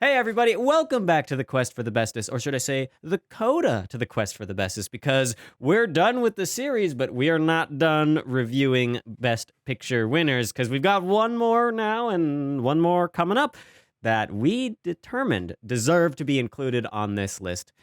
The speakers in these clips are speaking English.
Hey everybody, welcome back to the quest for the bestest, or should I say the coda to the quest for the bestest, because we're done with the series, but we are not done reviewing Best Picture winners, because we've got one more now and one more coming up that we determined deserve to be included on this list.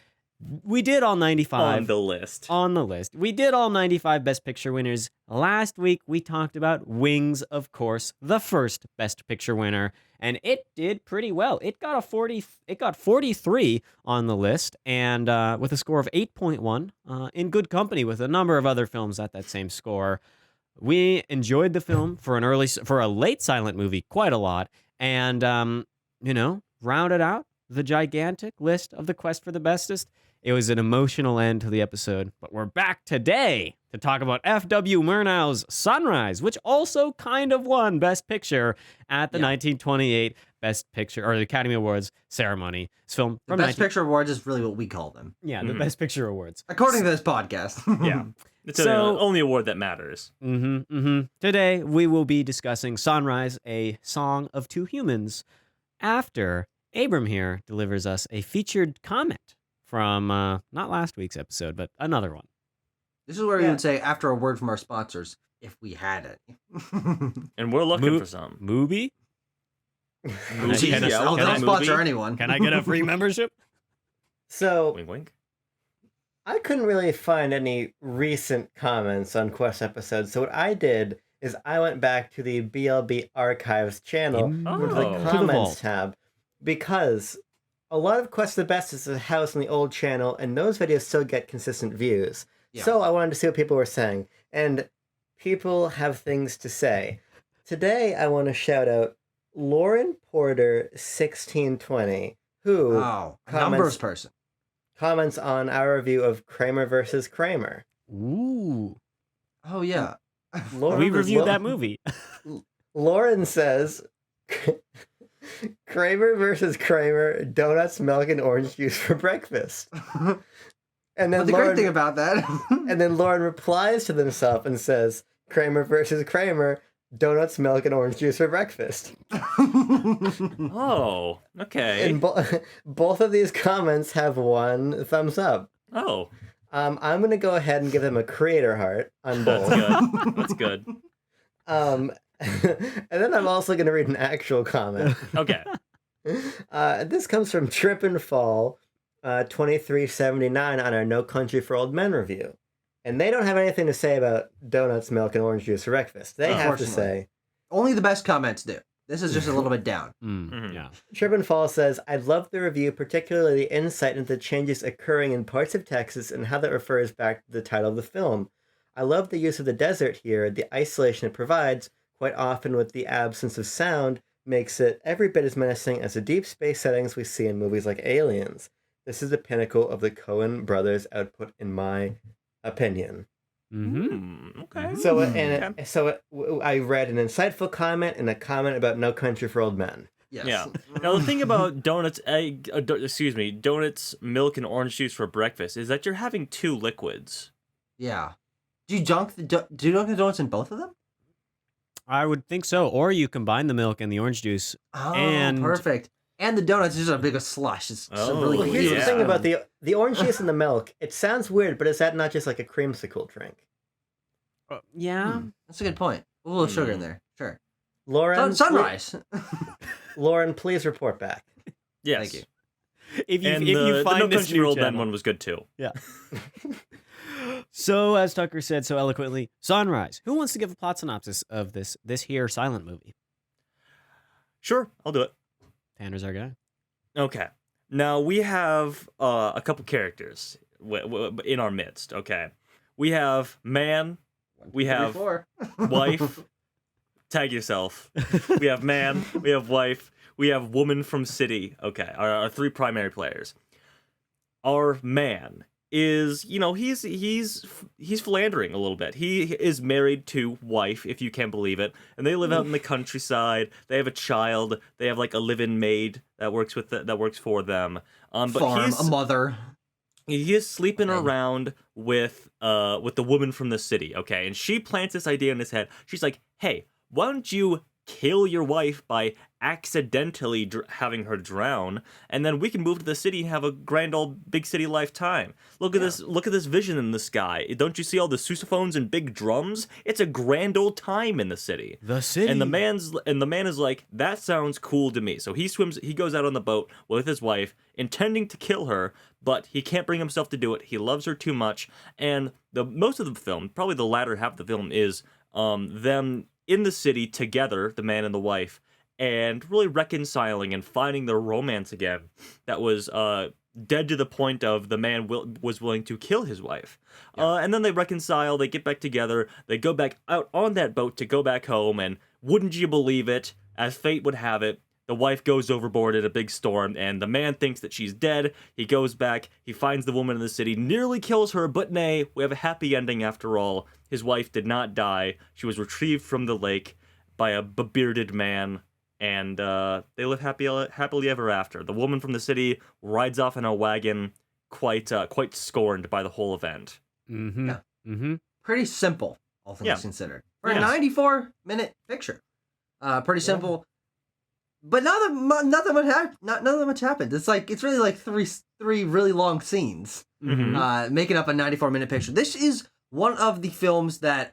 We did all 95. On the list. On the list. We did all 95 Best Picture winners. Last week, we talked about Wings, of course, the first Best Picture winner, and it did pretty well. It got 43 on the list, and with a score of 8.1, in good company with a number of other films at that same score. We enjoyed the film for a late silent movie quite a lot, and rounded out the gigantic list of the quest for the bestest. It was an emotional end to the episode, but we're back today to talk about F.W. Murnau's Sunrise, which also kind of won Best Picture at the 1928 Best Picture, or the Academy Awards ceremony. This film from Best Picture Awards is really what we call them. Yeah, the Best Picture Awards. According to this podcast. Yeah. It's the only award that matters. Today, we will be discussing Sunrise, a song of two humans, after Abram here delivers us a featured comment from not last week's episode, but another one. This is where we would say, after a word from our sponsors, if we had it. And we're looking for some. Movie? They'll sponsor anyone. Can I get a free membership? So, Wink, wink. I couldn't really find any recent comments on Quest episodes, so what I did is I went back to the BLB Archives channel, to the comments tab, because a lot of Quest the Best is housed in the old channel, and those videos still get consistent views. Yeah. So I wanted to see what people were saying, and people have things to say. Today, I want to shout out Lauren Porter 1620, who numbers person comments on our review of Kramer versus Kramer. Ooh. Oh yeah. We reviewed that movie. Lauren says Kramer versus Kramer, donuts, milk, and orange juice for breakfast. And then the great thing about that. And then Lauren replies to themselves and says, Kramer versus Kramer, donuts, milk, and orange juice for breakfast. Oh, okay. And both of these comments have one thumbs up. Oh. I'm going to go ahead and give them a creator heart on both. That's good. And then I'm also going to read an actual comment. Okay. This comes from Trip and Fall 2379 on our No Country for Old Men review. And they don't have anything to say about donuts, milk, and orange juice for breakfast. They have to say... Only the best comments do. This is just a little bit down. Yeah. Trip and Fall says, I love the review, particularly the insight into the changes occurring in parts of Texas and how that refers back to the title of the film. I love the use of the desert here. The isolation it provides, quite often with the absence of sound, makes it every bit as menacing as the deep space settings we see in movies like Aliens. This is the pinnacle of the Coen brothers' output, in my opinion. Okay. So, I read an insightful comment and a comment about No Country for Old Men. Yes. Yeah. Now, the thing about donuts, milk, and orange juice for breakfast is that you're having two liquids. Yeah. Do you dunk the donuts in both of them? I would think so. Or you combine the milk and the orange juice. Oh, perfect. And the donuts is just a big slush. It's really well, here's the thing about the orange juice and the milk. It sounds weird, but is that not just like a creamsicle drink? Yeah. That's a good point. A little sugar in there. Sure. Lauren, Sunrise. Lauren, please report back. Yes. Thank you. If you find the No Country for Old Men one was good too. Yeah. So, as Tucker said so eloquently, Sunrise. Who wants to give a plot synopsis of this here silent movie? Sure, I'll do it. Tanner's our guy. Okay. Now, we have a couple characters in our midst, okay? We have man, we have wife, tag yourself. We have man, we have wife, we have woman from city, okay, our three primary players. Our man is, he's philandering a little bit. He is married to wife, if you can believe it, and they live out in the countryside. They have a child. They have like a live-in maid that works for them. But a mother. He is sleeping around with the woman from the city, okay? And she plants this idea in his head. She's like, "Hey, why don't you kill your wife by accidentally having her drown, and then we can move to the city and have a grand old big city lifetime. Look at this! Look at this vision in the sky. Don't you see all the sousaphones and big drums? It's a grand old time in the city. The city. And the man is like, that sounds cool to me. So he goes out on the boat with his wife, intending to kill her, but he can't bring himself to do it. He loves her too much, and most of the film, probably the latter half of the film, is them in the city together, the man and the wife, and really reconciling and finding their romance again. That was dead to the point of the man was willing to kill his wife. And then they reconcile, they get back together, they go back out on that boat to go back home, and wouldn't you believe it, as fate would have it, the wife goes overboard in a big storm, and the man thinks that she's dead. He goes back, he finds the woman in the city, nearly kills her, but nay, we have a happy ending after all. His wife did not die. She was retrieved from the lake by a bearded man, and they live happily ever after. The woman from the city rides off in a wagon, quite scorned by the whole event. Mm-hmm. Yeah. Mm-hmm. Pretty simple, all things Yeah. considered. For a Yes. 94-minute picture. Pretty simple. But nothing much happened. It's really like three really long scenes, Mhm. making up a 94-minute picture. This is one of the films that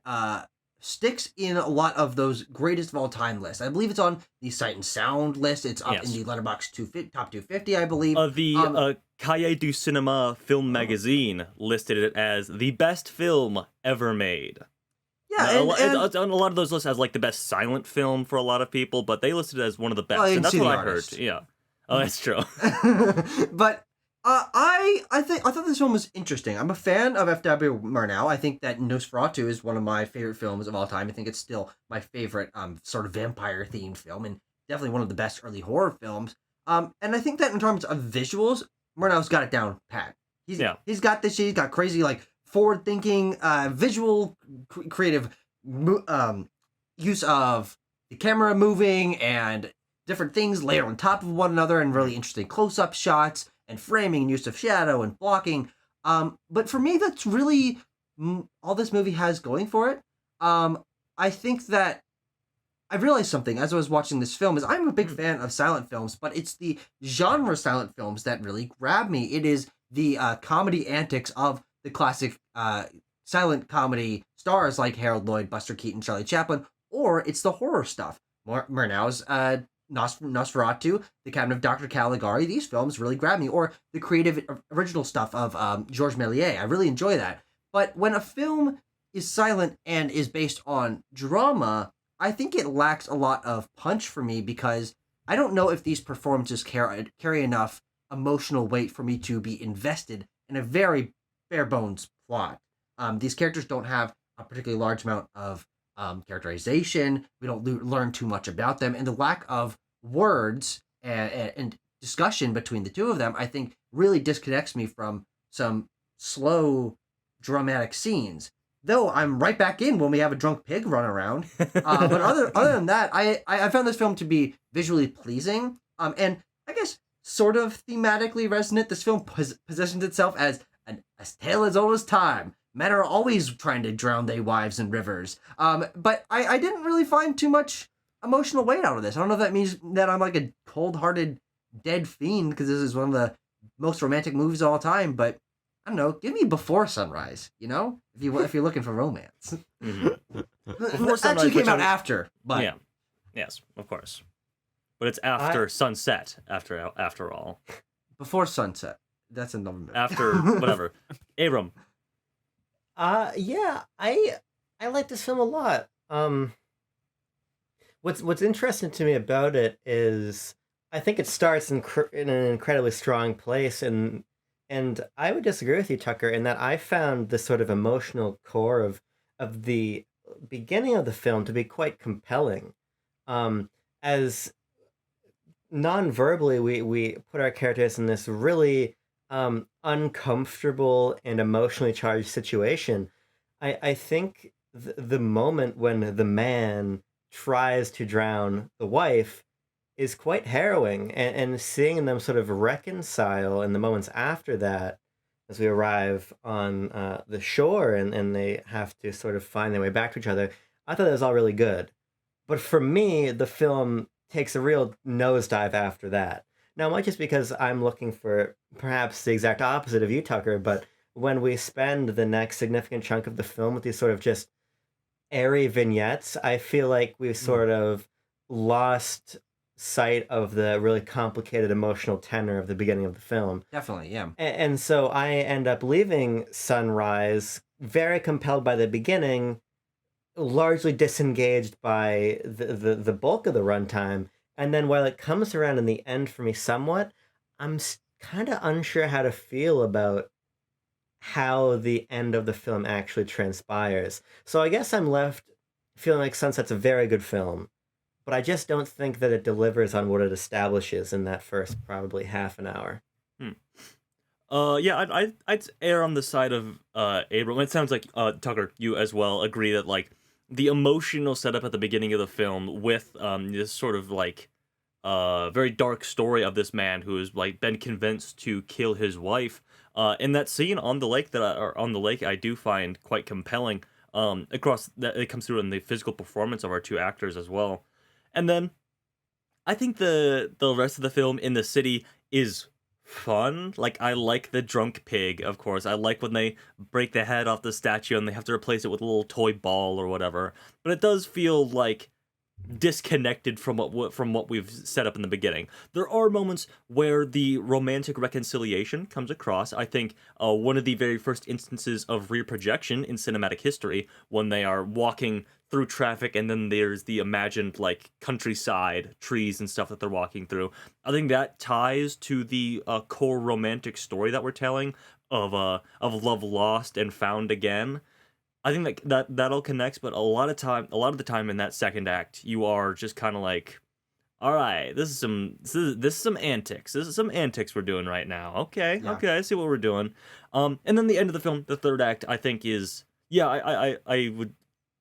sticks in a lot of those greatest of all time lists. I believe it's on the Sight and Sound list. It's up Yes. in the Letterboxd top 250, I believe. The Cahiers du Cinema film magazine listed it as the best film ever made. Yeah, Now, and a lot of those lists has like the best silent film for a lot of people, but they listed it as one of the best, Well, you and can that's see what the I artist. heard. Yeah, oh, that's true. but I thought this film was interesting. I'm a fan of F.W. Murnau. I think that Nosferatu is one of my favorite films of all time. I think it's still my favorite sort of vampire themed film, and definitely one of the best early horror films. And I think that in terms of visuals, Murnau's got it down pat. He's got this shit. He's got crazy like forward thinking visual creative use of the camera moving and different things layered on top of one another, and really interesting close-up shots and framing and use of shadow and blocking. But for me, that's really all this movie has going for it. I think that I realized something as I was watching this film is I'm a big fan of silent films, but it's the genre silent films that really grab me. It is the comedy antics of the classic silent comedy stars like Harold Lloyd, Buster Keaton, Charlie Chaplin, or it's the horror stuff. Murnau's Nosferatu, The Cabinet of Dr. Caligari. These films really grab me. Or the creative original stuff of Georges Méliès. I really enjoy that. But when a film is silent and is based on drama, I think it lacks a lot of punch for me because I don't know if these performances carry enough emotional weight for me to be invested in a very bare bones plot. These characters don't have a particularly large amount of characterization. We don't learn too much about them, and the lack of words and discussion between the two of them, I think, really disconnects me from some slow, dramatic scenes. Though I'm right back in when we have a drunk pig run around. But other than that, I found this film to be visually pleasing, and I guess sort of thematically resonant. This film positions itself as a tale as old as time. Men are always trying to drown their wives in rivers. But I didn't really find too much emotional weight out of this. I don't know if that means that I'm like a cold-hearted dead fiend because this is one of the most romantic movies of all time, but I don't know. Give me Before Sunrise, you know? If you're looking for romance. Mm-hmm. Before Sunrise actually came out after, but yeah, yes, of course. But it's after sunset. After all, Before Sunset. That's another movie. After whatever. Abram. Yeah, I like this film a lot. What's interesting to me about it is I think it starts in an incredibly strong place, and I would disagree with you, Tucker, in that I found the sort of emotional core of the beginning of the film to be quite compelling. As non-verbally, we put our characters in this really uncomfortable and emotionally charged situation. I think the moment when the man tries to drown the wife is quite harrowing, and seeing them sort of reconcile in the moments after that as we arrive on the shore and they have to sort of find their way back to each other, I thought that was all really good. But for me, the film takes a real nosedive after that. Now, it might just because I'm looking for perhaps the exact opposite of you, Tucker, but when we spend the next significant chunk of the film with these sort of just airy vignettes, I feel like we've sort of lost sight of the really complicated emotional tenor of the beginning of the film. Definitely, yeah. And so I end up leaving Sunrise very compelled by the beginning, largely disengaged by the bulk of the runtime. And then while it comes around in the end for me somewhat, I'm kind of unsure how to feel about how the end of the film actually transpires. So I guess I'm left feeling like Sunset's a very good film, but I just don't think that it delivers on what it establishes in that first probably half an hour. Yeah, I'd err on the side of Abram. It sounds like Tucker, you as well agree that like the emotional setup at the beginning of the film with this sort of like very dark story of this man who has like been convinced to kill his wife. In that scene on the lake I do find quite compelling. Across that it comes through in the physical performance of our two actors as well. And then I think the rest of the film in the city is fun. Like, I like the drunk pig, of course. I like when they break the head off the statue and they have to replace it with a little toy ball or whatever. But it does feel like disconnected from what we've set up in the beginning. There are moments where the romantic reconciliation comes across. I think one of the very first instances of rear projection in cinematic history, when they are walking through traffic and then there's the imagined like countryside trees and stuff that they're walking through. I think that ties to the core romantic story that we're telling of love lost and found again. I think that all connects, but a lot of the time in that second act, you are just kind of like, all right, this is some antics. This is some antics we're doing right now. Okay, Yeah. okay, I see what we're doing. And then the end of the film, the third act, I think is, yeah, I would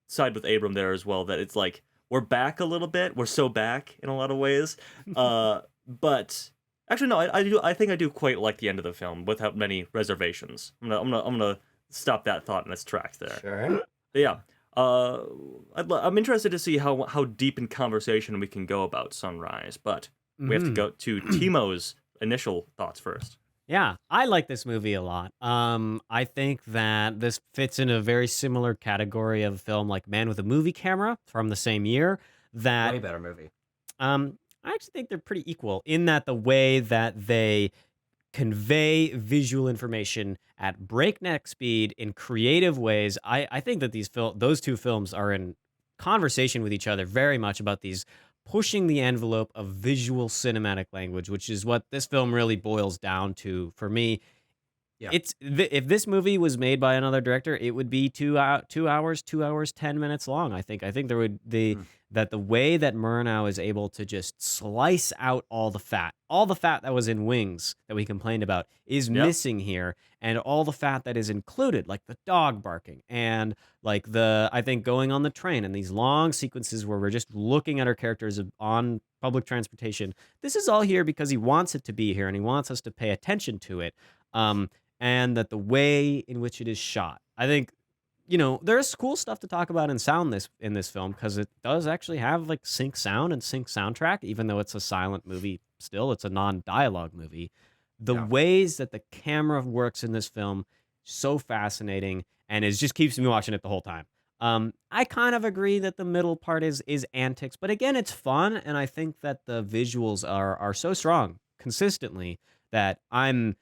side with Abram there as well, that it's like we're back a little bit. We're so back in a lot of ways. But actually, no, I think I do quite like the end of the film without many reservations. I'm gonna stop that thought in its tracks there. Sure. But yeah, I'm interested to see how deep in conversation we can go about Sunrise, but we have to go to Timo's initial thoughts first. Yeah, I like this movie a lot. I think that this fits in a very similar category of film like Man with a Movie Camera from the same year. That Way better movie. I actually think they're pretty equal in that the way that they convey visual information at breakneck speed in creative ways. I think that those two films are in conversation with each other very much about these pushing the envelope of visual cinematic language, which is what this film really boils down to for me. Yeah. If this movie was made by another director, it would be 2 hours 10 minutes long. I think there would that the way that Murnau is able to just slice out all the fat that was in Wings that we complained about is missing here, and all the fat that is included, like the dog barking and like I think going on the train and these long sequences where we're just looking at our characters on public transportation. This is all here because he wants it to be here and he wants us to pay attention to it. And that the way in which it is shot, I think, there's cool stuff to talk about in sound in this film because it does actually have like sync sound and sync soundtrack, even though it's a silent movie. Still, it's a non-dialogue movie. The ways that the camera works in this film, so fascinating, and it just keeps me watching it the whole time. I kind of agree that the middle part is antics, but again, it's fun, and I think that the visuals are so strong consistently that I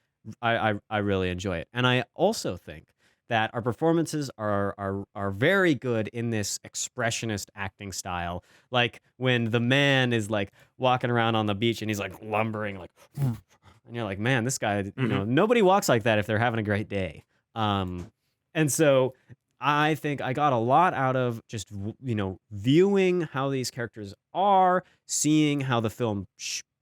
really enjoy it. And I also think that our performances are very good in this expressionist acting style. Like when the man is like walking around on the beach and he's like lumbering, like, and you're like, man, this guy, nobody walks like that if they're having a great day. And so I think I got a lot out of just, viewing how these characters are, seeing how the film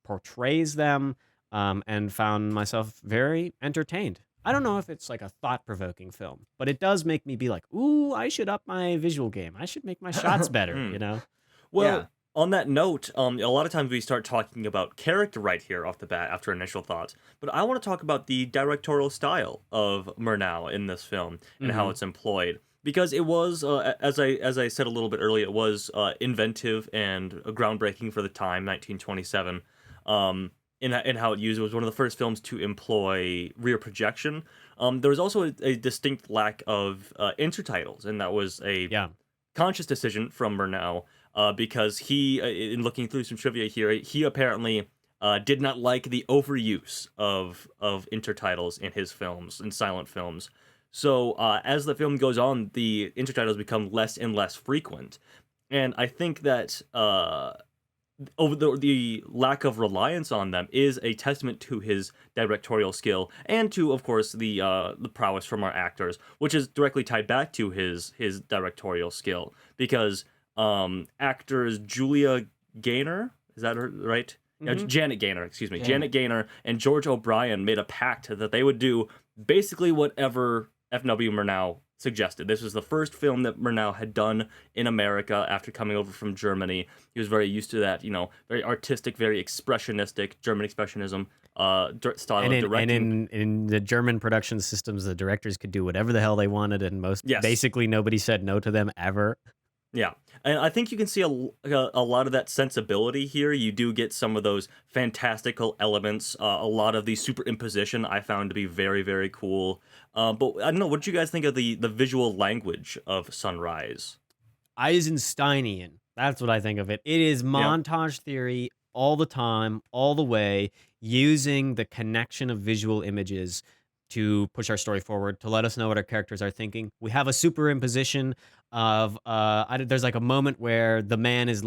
portrays them, and found myself very entertained. I don't know if it's like a thought-provoking film, but it does make me be like, ooh, I should up my visual game. I should make my shots better, Well, on that note, a lot of times we start talking about character right here off the bat after initial thoughts, but I want to talk about the directorial style of Murnau in this film and how it's employed. because it was, as I said a little bit earlier, it was inventive and groundbreaking for the time, 1927. In how it used it was one of the first films to employ rear projection. There was also a distinct lack of intertitles, and that was a Yeah. conscious decision from Murnau, because he, in looking through some trivia here, he apparently did not like the overuse of intertitles in his films, in silent films. So as the film goes on, the intertitles become less and less frequent, and I think that over the lack of reliance on them is a testament to his directorial skill and to, of course, the prowess from our actors, which is directly tied back to his directorial skill, because actors Julia Gaynor, is that her right? Yeah, Janet Gaynor, excuse me. Janet Gaynor and George O'Brien made a pact that they would do basically whatever F.W. Murnau suggested. This was the first film that Murnau had done in America after coming over from Germany. He was very used to that, very artistic, very expressionistic, German expressionism style And of directing. in the German production systems, the directors could do whatever the hell they wanted, and basically nobody said no to them ever. Yeah, and I think you can see a lot of that sensibility here. You do get some of those fantastical elements. A lot of the superimposition I found to be very, very cool. But I don't know, what did you guys think of the visual language of Sunrise? Eisensteinian. That's what I think of it. It is montage theory all the time, all the way, using the connection of visual images to push our story forward, to let us know what our characters are thinking. We have a superimposition of there's like a moment where the man is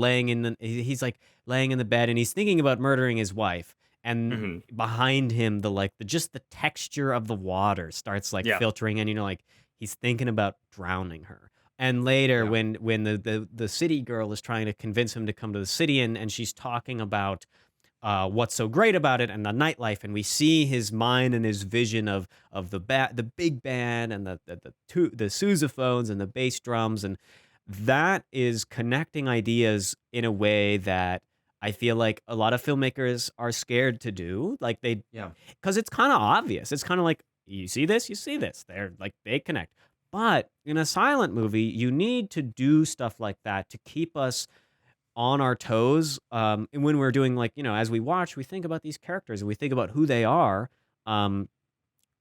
he's like laying in the bed and he's thinking about murdering his wife, and behind him just the texture of the water starts filtering, and like he's thinking about drowning her. And later when the city girl is trying to convince him to come to the city, and she's talking about what's so great about it and the nightlife, and we see his mind and his vision of the big band and the sousaphones and the bass drums, and that is connecting ideas in a way that I feel like a lot of filmmakers are scared to do. Like because it's kind of obvious. It's kind of like, you see this. They're like, they connect. But in a silent movie, you need to do stuff like that to keep us on our toes. And when we're doing, as we watch, we think about these characters and we think about who they are.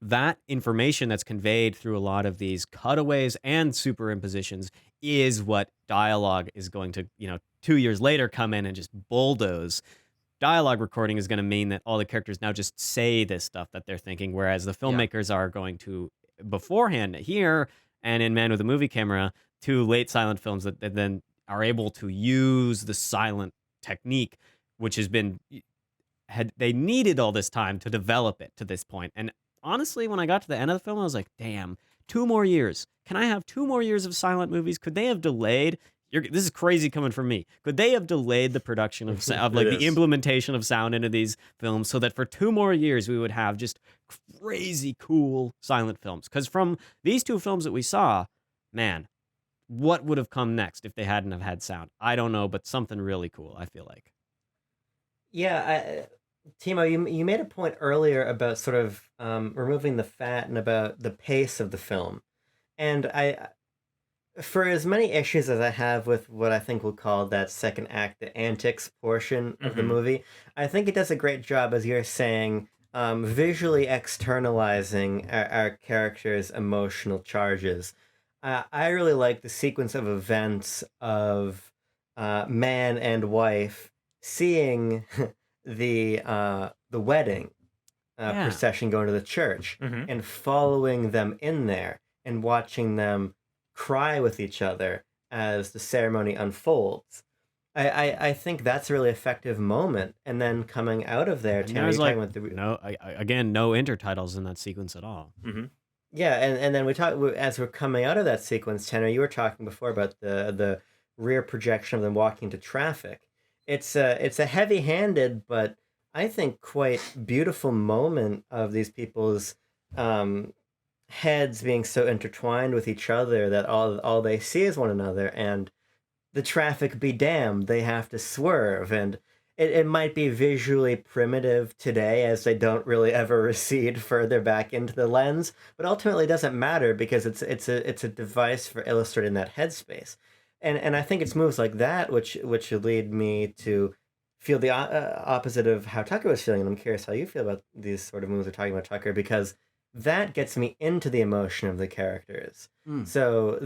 That information that's conveyed through a lot of these cutaways and superimpositions is what dialogue is going to, 2 years later come in and just bulldoze. Dialogue recording is going to mean that all the characters now just say this stuff that they're thinking, whereas the filmmakers are going to beforehand here and in Man with a Movie Camera, 2 late silent films that then are able to use the silent technique, which they needed all this time to develop it to this point. And honestly, when I got to the end of the film, I was like, damn, 2 more years. Can I have 2 more years of silent movies? Could they have delayed? This is crazy coming from me. Could they have delayed the production of the implementation of sound into these films so that for 2 more years we would have just crazy cool silent films? Because from these 2 films that we saw, man, what would have come next if they hadn't have had sound? I don't know, but something really cool, I feel like. Yeah, Timo, you made a point earlier about sort of removing the fat and about the pace of the film. And for as many issues as I have with what I think we'll call that second act, the antics portion of the movie, I think it does a great job, as you're saying, visually externalizing our characters' emotional charges. I really like the sequence of events of man and wife seeing the wedding procession going to the church and following them in there and watching them cry with each other as the ceremony unfolds. I think that's a really effective moment. And then coming out of there, Tanner, no intertitles in that sequence at all. Yeah, and then as we're coming out of that sequence, Tanner, you were talking before about the rear projection of them walking into traffic. It's a heavy-handed, but I think quite beautiful moment of these people's heads being so intertwined with each other that all they see is one another, and the traffic be damned, they have to swerve. And it might be visually primitive today, as they don't really ever recede further back into the lens, but ultimately it doesn't matter because it's a device for illustrating that headspace. And I think it's moves like that which should lead me to feel the opposite of how Tucker was feeling. And I'm curious how you feel about these sort of moves we're talking about, Tucker, because that gets me into the emotion of the characters. So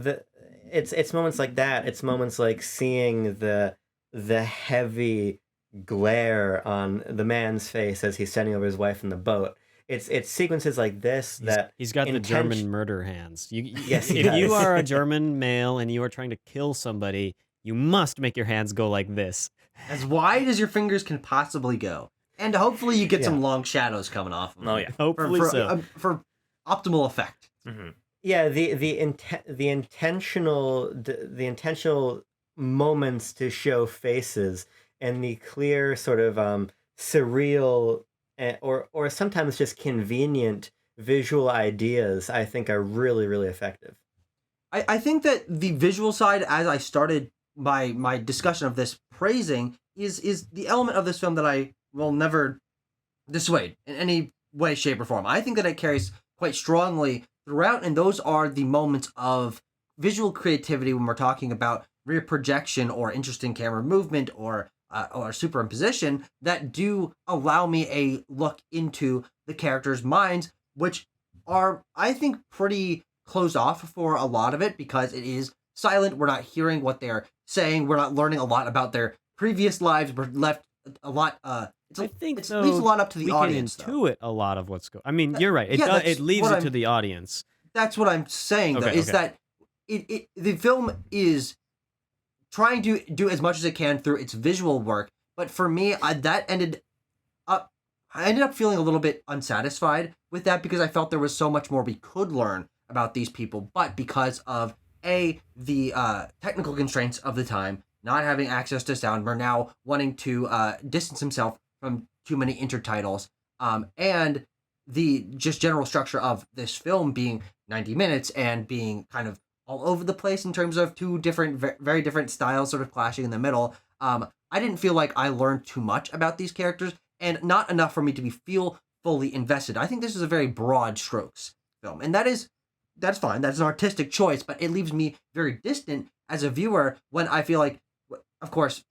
it's moments like that. It's moments like seeing the heavy glare on the man's face as he's standing over his wife in the boat. It's sequences like this he's got the German murder hands. Yes, if you are a German male and you are trying to kill somebody, you must make your hands go like this, as wide as your fingers can possibly go, and hopefully you get some long shadows coming off them. Oh yeah, hopefully for optimal effect. Yeah, the intentional moments to show faces and the clear sort of surreal or sometimes just convenient visual ideas, I think, are really, really effective. I think that the visual side, as I started my discussion of this praising, is the element of this film that I will never dissuade in any way, shape, or form. I think that it carries quite strongly throughout, and those are the moments of visual creativity when we're talking about rear projection or interesting camera movement or superimposition that do allow me a look into the characters' minds, which are, I think, pretty closed off for a lot of it because it is silent. We're not hearing what they're saying. We're not learning a lot about their previous lives. We're left a lot. I think it leaves a lot up to the audience. We can intuit a lot of what's going. I mean, you're right. It leaves it to the audience. That's what I'm saying, though, is that the film is trying to do as much as it can through its visual work, but for me, I ended up feeling a little bit unsatisfied with that because I felt there was so much more we could learn about these people, but because of the technical constraints of the time, not having access to sound, Murnau wanting to distance himself from too many intertitles, and the just general structure of this film being 90 minutes and being kind of all over the place in terms of two different, very different styles sort of clashing in the middle. I didn't feel like I learned too much about these characters and not enough for me to feel fully invested. I think this is a very broad strokes film, and that's fine. That's an artistic choice, but it leaves me very distant as a viewer when I feel like, of course,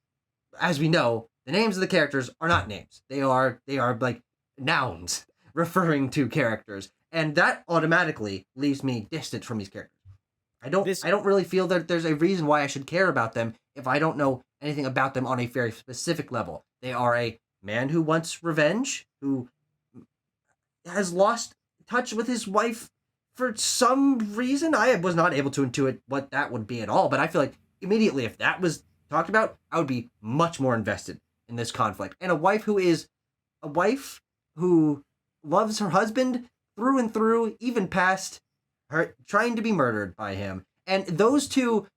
as we know, the names of the characters are not names. They are like nouns referring to characters, and that automatically leaves me distant from these characters. I don't really feel that there's a reason why I should care about them if I don't know anything about them on a very specific level. They are a man who wants revenge, who has lost touch with his wife for some reason. I was not able to intuit what that would be at all, but I feel like immediately if that was talked about, I would be much more invested in this conflict. And a wife who loves her husband through and through, even past her trying to be murdered by him. And those two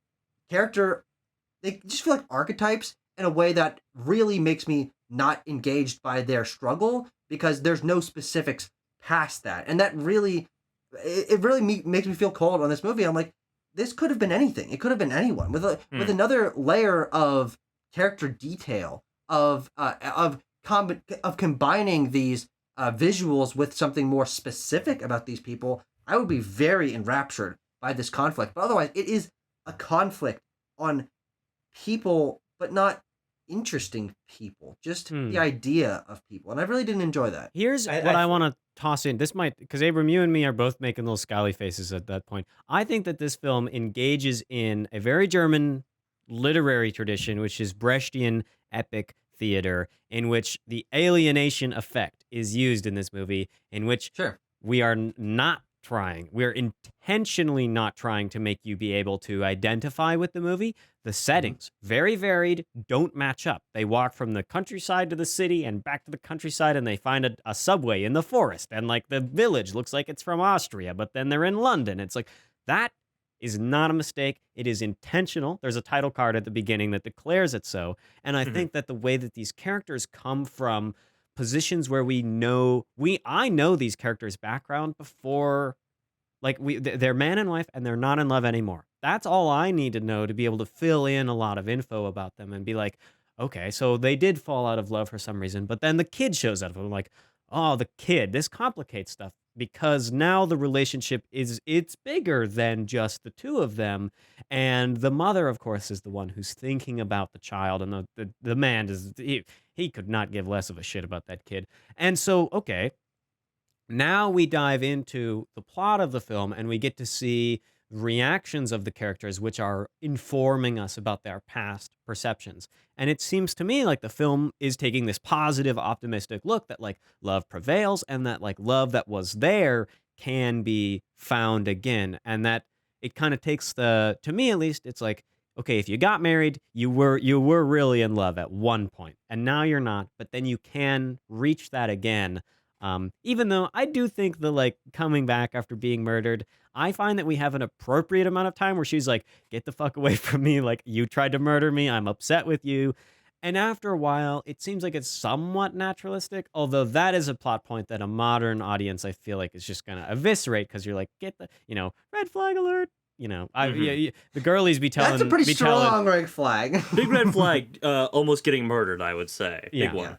they just feel like archetypes in a way that really makes me not engaged by their struggle because there's no specifics past that. And that really, it really makes me feel cold on this movie. I'm like, this could have been anything. It could have been anyone with another layer of character detail of combining these visuals with something more specific about these people. I would be very enraptured by this conflict. But otherwise, it is a conflict on people, but not interesting people. Just the idea of people. And I really didn't enjoy that. Here's what I want to toss in. This might, because Abram, you and me are both making little scowly faces at that point. I think that this film engages in a very German literary tradition, which is Brechtian epic theater, in which the alienation effect is used in this movie, in which we are not trying. We're intentionally not trying to make you be able to identify with the movie. The settings, very varied, don't match up. They walk from the countryside to the city and back to the countryside, and they find a subway in the forest. And like the village looks like it's from Austria, but then they're in London. It's like, that is not a mistake. It is intentional. There's a title card at the beginning that declares it so. And I think that the way that these characters come from positions where I know these characters' background before, like they're man and wife and they're not in love anymore. That's all I need to know to be able to fill in a lot of info about them and be like, okay, so they did fall out of love for some reason, but then the kid shows up. I'm like, oh, the kid. This complicates stuff because now the relationship it's bigger than just the two of them, and the mother, of course, is the one who's thinking about the child, and the man is he could not give less of a shit about that kid. And so, okay, now we dive into the plot of the film and we get to see reactions of the characters which are informing us about their past perceptions. And it seems to me like the film is taking this positive, optimistic look that like love prevails and that like love that was there can be found again. And that it kind of takes to me at least, it's like, okay, if you got married, you were really in love at one point, and now you're not, but then you can reach that again. Even though I do think the like coming back after being murdered, I find that we have an appropriate amount of time where she's like, get the fuck away from me. Like, you tried to murder me. I'm upset with you. And after a while, it seems like it's somewhat naturalistic, although that is a plot point that a modern audience, I feel like, is just going to eviscerate because you're like, get the, red flag alert. The girlies be telling. That's a pretty be strong telling, red flag. Big red flag, almost getting murdered, I would say. Yeah. Big one.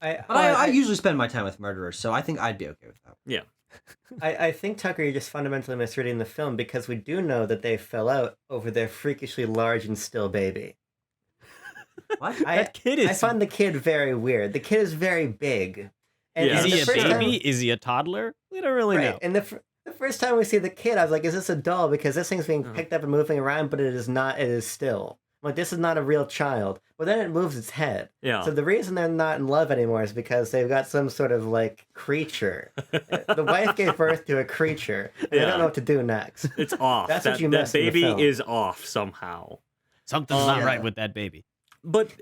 But I usually spend my time with murderers, so I think I'd be okay with that. Yeah. I think, Tucker, you're just fundamentally misreading the film because we do know that they fell out over their freakishly large and still baby. What? that kid is. I find the kid very weird. The kid is very big. And, Yeah. Is and he the a first time- baby? Is he a toddler? We don't really know. And the first time we see the kid, I was like, is this a doll? Because this thing's being picked up and moving around, but it is not. It is still. I'm like, this is not a real child. But then it moves its head. Yeah. So the reason they're not in love anymore is because they've got some sort of like creature. The wife gave birth to a creature. And they Yeah. don't know what to do next. It's off. That's that, what you that missed in the baby film. is off somehow. Something's not Yeah. right with that baby. But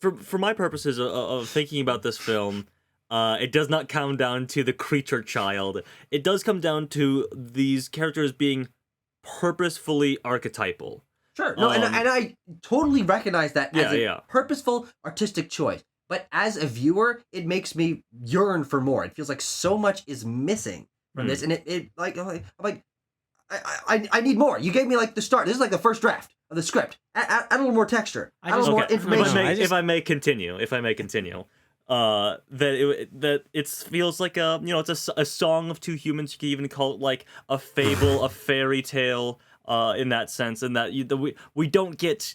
for my purposes of thinking about this film, it does not come down to the creature child. It does come down to these characters being purposefully archetypal. Sure. No, and I totally recognize that as a purposeful artistic choice. But as a viewer, it makes me yearn for more. It feels like so much is missing from this, and it like I'm like I need more. You gave me like the start. This is like the first draft of the script. Add a little more texture. Add a little more information. If I may continue, that it feels like it's a song of two humans. You could even call it like a fable, a fairy tale, in that sense, and that we don't get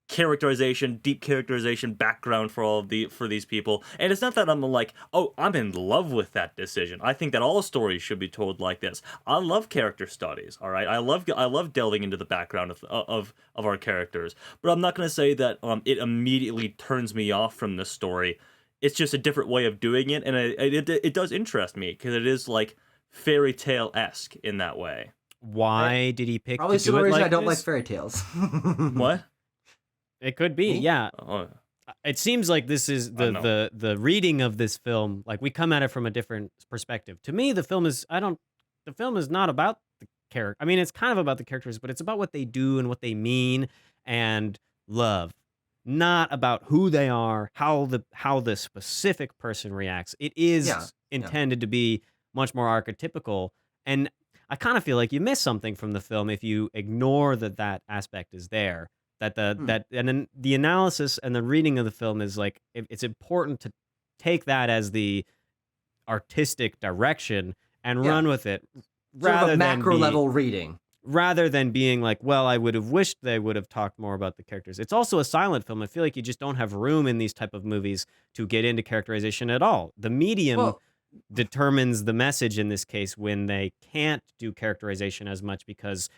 deep characterization, background for these people. And it's not that I'm like, oh, I'm in love with that decision. I think that all stories should be told like this. I love character studies. All right, I love delving into the background of our characters. But I'm not going to say that it immediately turns me off from this story. It's just a different way of doing it, and it does interest me because it is like fairy tale-esque in that way. Why did he pick Probably to do similar it reason like I don't like this? fairy tales. What? It could be, yeah. Oh, It seems like this is I know. the reading of this film. Like we come at it from a different perspective. To me, the film is not about the character. I mean, it's kind of about the characters, but it's about what they do and what they mean and love. Not about who they are, how the specific person reacts. It is intended to be much more archetypical, and I kind of feel like you miss something from the film if you ignore that aspect is there. And then the analysis and the reading of the film is like it's important to take that as the artistic direction and run with it, Sort of a macro level reading. rather than being like, well, I would have wished they would have talked more about the characters. It's also a silent film. I feel like you just don't have room in these type of movies to get into characterization at all. The medium determines the message in this case when they can't do characterization as much, because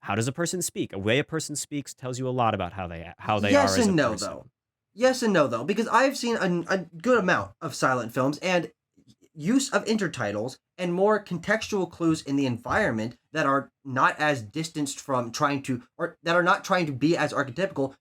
how does a person speak? A way a person speaks tells you a lot about how they are Yes as a and no, person. though. Yes and no, though, because I've seen a good amount of silent films, and use of intertitles and more contextual clues in the environment that are not as distanced from that are not trying to be as archetypical.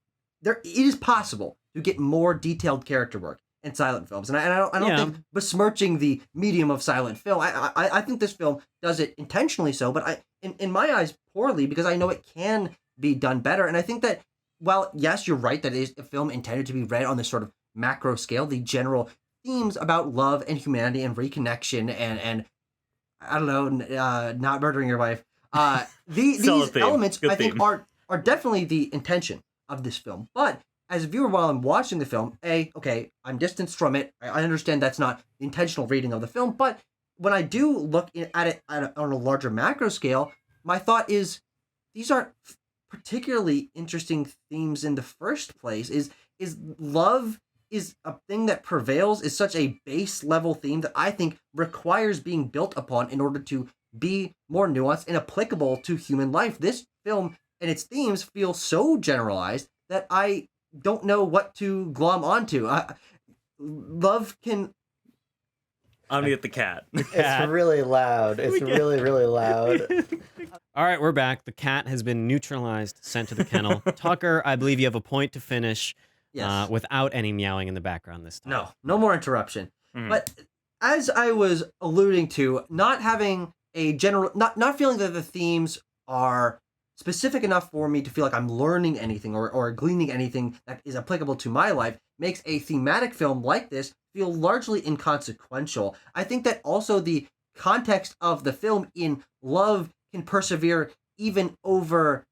It is possible to get more detailed character work in silent films, and I don't think besmirching the medium of silent film. I think this film does it intentionally so, but in my eyes poorly, because I know it can be done better. And I think that while yes, you're right that it is a film intended to be read on this sort of macro scale, the general themes about love and humanity and reconnection and I don't know, not murdering your wife. These elements I think are definitely the intention of this film. But as a viewer while I'm watching the film, okay, I'm distanced from it. I understand that's not the intentional reading of the film, but when I do look at it on a larger macro scale, my thought is these aren't particularly interesting themes in the first place. Is love is a thing that prevails, is such a base level theme that I think requires being built upon in order to be more nuanced and applicable to human life. This film and its themes feel so generalized that I don't know what to glom onto. Love can. I'm gonna get the cat. It's really loud. It's really, really loud. All right, we're back. The cat has been neutralized, sent to the kennel. Tucker, I believe you have a point to finish. Yes. Without any meowing in the background this time. No more interruption. Mhm. But as I was alluding to, not having a general, not feeling that the themes are specific enough for me to feel like I'm learning anything or gleaning anything that is applicable to my life makes a thematic film like this feel largely inconsequential. I think that also the context of the film in love can persevere even over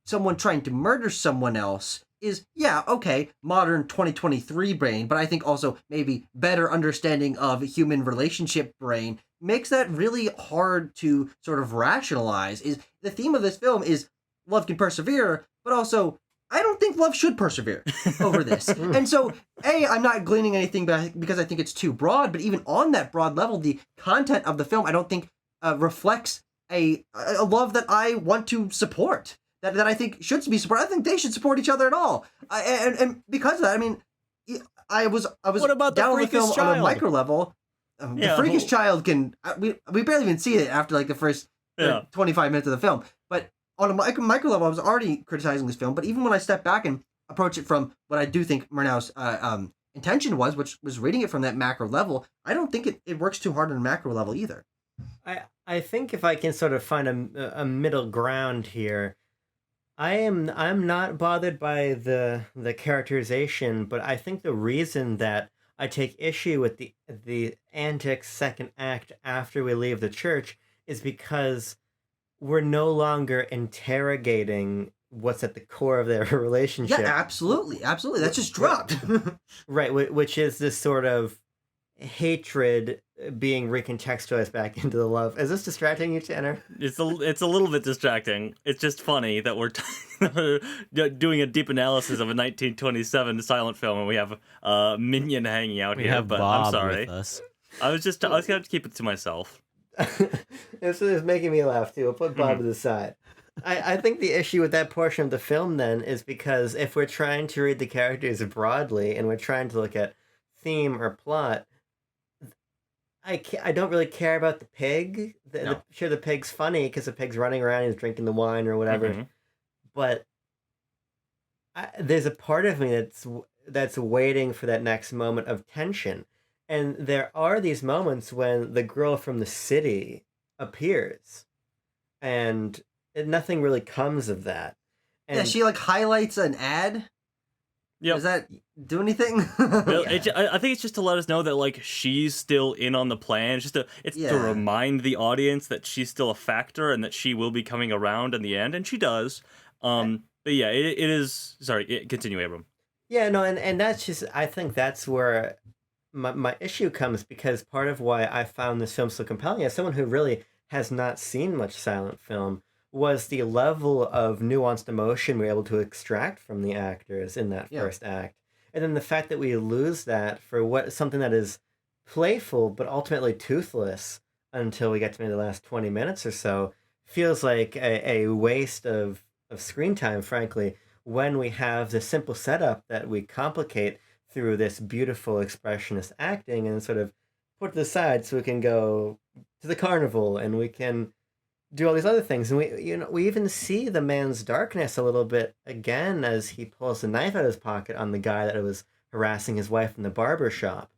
someone trying to murder someone else is, yeah, okay, modern 2023 brain, but I think also maybe better understanding of human relationship brain makes that really hard to sort of rationalize. Is the theme of this film is love can persevere, but also I don't think love should persevere over this. And so, I'm not gleaning anything because I think it's too broad, but even on that broad level, the content of the film I don't think reflects a love that I want to support. That I think should be supported. I think they should support each other at all. And because of that, I mean, I was What about the down on the freakish film on child? a micro level. The freakish child can we barely even see it after like the first 25 minutes of the film. But on a micro level, I was already criticizing this film. But even when I step back and approach it from what I do think Murnau's intention was, which was reading it from that macro level, I don't think it works too hard on a macro level either. I think if I can sort of find a middle ground here, I'm not bothered by the characterization, but I think the reason that I take issue with the antics second act after we leave the church is because we're no longer interrogating what's at the core of their relationship. Yeah, absolutely. That's just dropped. Right, which is this sort of hatred being recontextualized back into the love. Is this distracting you, Tanner? It's a little bit distracting. It's just funny that we're doing a deep analysis of a 1927 silent film, and we have Minion hanging out We here. have But Bob I'm sorry. with us. I was gonna have to keep it to myself. It's making me laugh too. I'll put Bob to the side. I think the issue with that portion of the film then is because if we're trying to read the characters broadly and we're trying to look at theme or plot, I don't really care about the pig. Sure, the pig's funny because the pig's running around and he's drinking the wine or whatever. Mm-hmm. But there's a part of me that's waiting for that next moment of tension. And there are these moments when the girl from the city appears. And nothing really comes of that. And yeah, she like highlights an ad. Yeah. Does that do anything? I think it's just to let us know that like she's still in on the plan. It's to remind the audience that she's still a factor and that she will be coming around in the end, and she does. But yeah, it is. Sorry, continue, Abram. Yeah, no, and that's just, I think that's where my issue comes, because part of why I found this film so compelling as someone who really has not seen much silent film was the level of nuanced emotion we were able to extract from the actors in that first act. And then the fact that we lose that for something that is playful but ultimately toothless until we get to maybe the last 20 minutes or so feels like a waste of screen time, frankly, when we have the simple setup that we complicate through this beautiful expressionist acting and sort of put to the side so we can go to the carnival and we can do all these other things. And we even see the man's darkness a little bit again as he pulls the knife out of his pocket on the guy that was harassing his wife in the barber shop.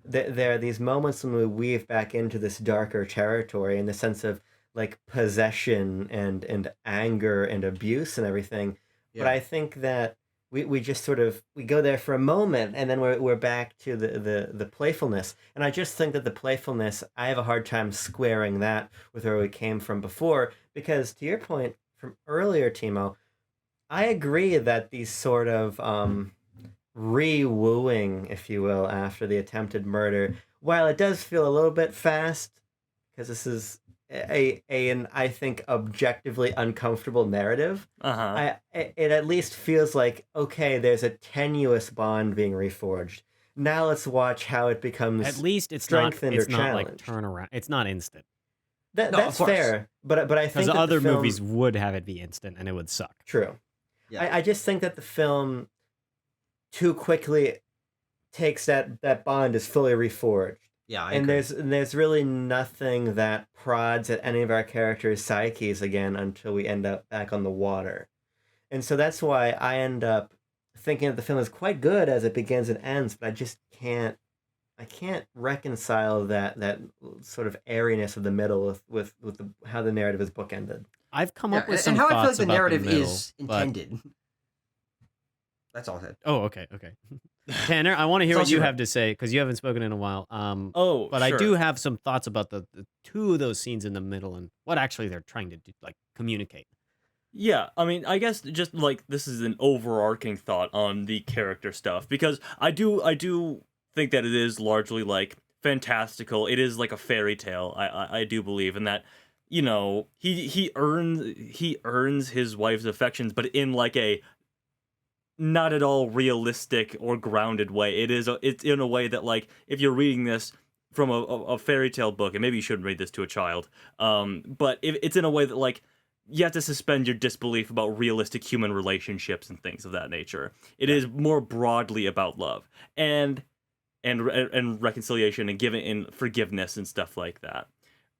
There are these moments when we weave back into this darker territory in the sense of like possession and anger and abuse and everything. Yeah. But I think that we just sort of, we go there for a moment and then we're back to the playfulness. And I just think that the playfulness, I have a hard time squaring that with where we came from before, because to your point from earlier, Timo, I agree that these sort of re-wooing, if you will, after the attempted murder. While it does feel a little bit fast, because this is an I think objectively uncomfortable narrative. It at least feels like, okay, there's a tenuous bond being reforged. Now let's watch how it becomes At least it's strengthened not, or it's not like challenged. turnaround. It's not instant. That's fair, but I think Because that other the film, movies would have it be instant and it would suck. True. Yeah. I just think that the film too quickly takes that bond is fully reforged. Yeah, I and agree. there's really nothing that prods at any of our characters' psyches again until we end up back on the water. And so that's why I end up thinking that the film is quite good as it begins and ends, but I can't reconcile that sort of airiness of the middle with how the narrative is bookended. I've come up with some and how I thoughts feel like the about narrative middle, is but- intended. That's all I said. Oh, okay. Tanner, I want to hear It's what also you right. have to say because you haven't spoken in a while. But I sure. do have some thoughts about the two of those scenes in the middle and what actually they're trying to do, like communicate. Yeah, I mean, I guess just like this is an overarching thought on the character stuff because I do think that it is largely like fantastical. It is like a fairy tale. I do believe in that. You know, he earns his wife's affections, but in like a not at all realistic or grounded way. It's in a way that like if you're reading this from a fairy tale book, and maybe you shouldn't read this to a child, but if it's in a way that like you have to suspend your disbelief about realistic human relationships and things of that nature. It is more broadly about love and reconciliation and giving and forgiveness and stuff like that.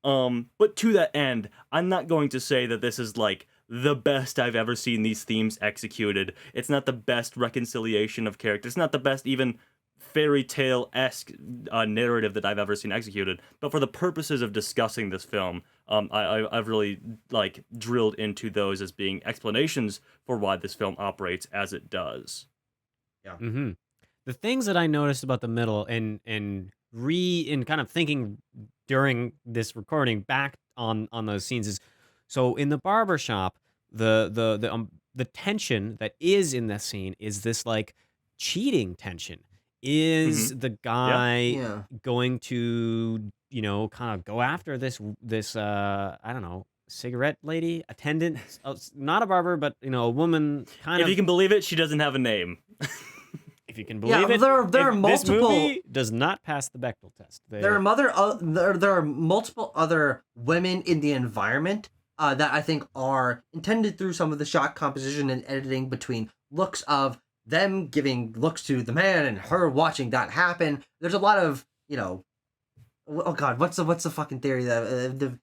But to that end, I'm not going to say that this is like the best I've ever seen these themes executed. It's not the best reconciliation of characters. It's not the best even fairy tale-esque narrative that I've ever seen executed. But for the purposes of discussing this film, I've really like drilled into those as being explanations for why this film operates as it does. Yeah. Mm-hmm. The things that I noticed about the middle and kind of thinking during this recording back on those scenes is, so in the barbershop, the tension that is in that scene is this like cheating tension. Is the guy Yeah. going to, kind of go after this I don't know, cigarette lady attendant, not a barber, but a woman kind If of. you can believe it, she doesn't have a name. If you can believe Yeah, it, there are this multiple- movie does not pass the Bechdel test. There are multiple other women in the environment that I think are intended through some of the shot composition and editing between looks of them giving looks to the man and her watching that happen. There's a lot of, oh god, what's the fucking theory that the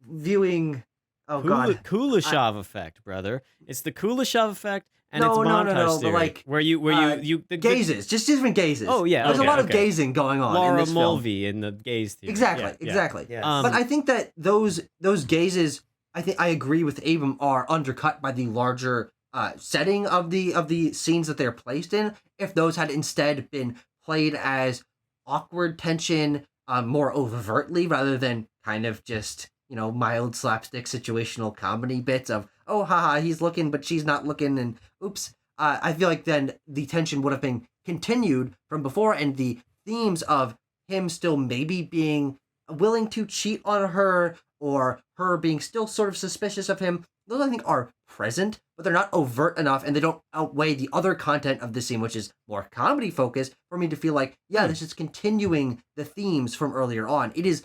viewing? Oh god, Kuleshov effect, brother. It's the Kuleshov effect, and No, it's no, montage no, but theory, like, where you the gazes, just different gazes. Oh, yeah, there's a okay, lot of okay. gazing going on in Laura this film. Mulvey in the gaze theory. Exactly, Yeah, yeah. exactly. Yes. But I think that those gazes, I think I agree with Abram, are undercut by the larger setting of the scenes that they're placed in. If those had instead been played as awkward tension, more overtly, rather than kind of just mild slapstick situational comedy bits of oh haha he's looking but she's not looking and oops. I feel like then the tension would have been continued from before, and the themes of him still maybe being willing to cheat on her or her being still sort of suspicious of him, those I think are present, but they're not overt enough and they don't outweigh the other content of the scene, which is more comedy focused, for me to feel like, yeah, this is continuing the themes from earlier on. It is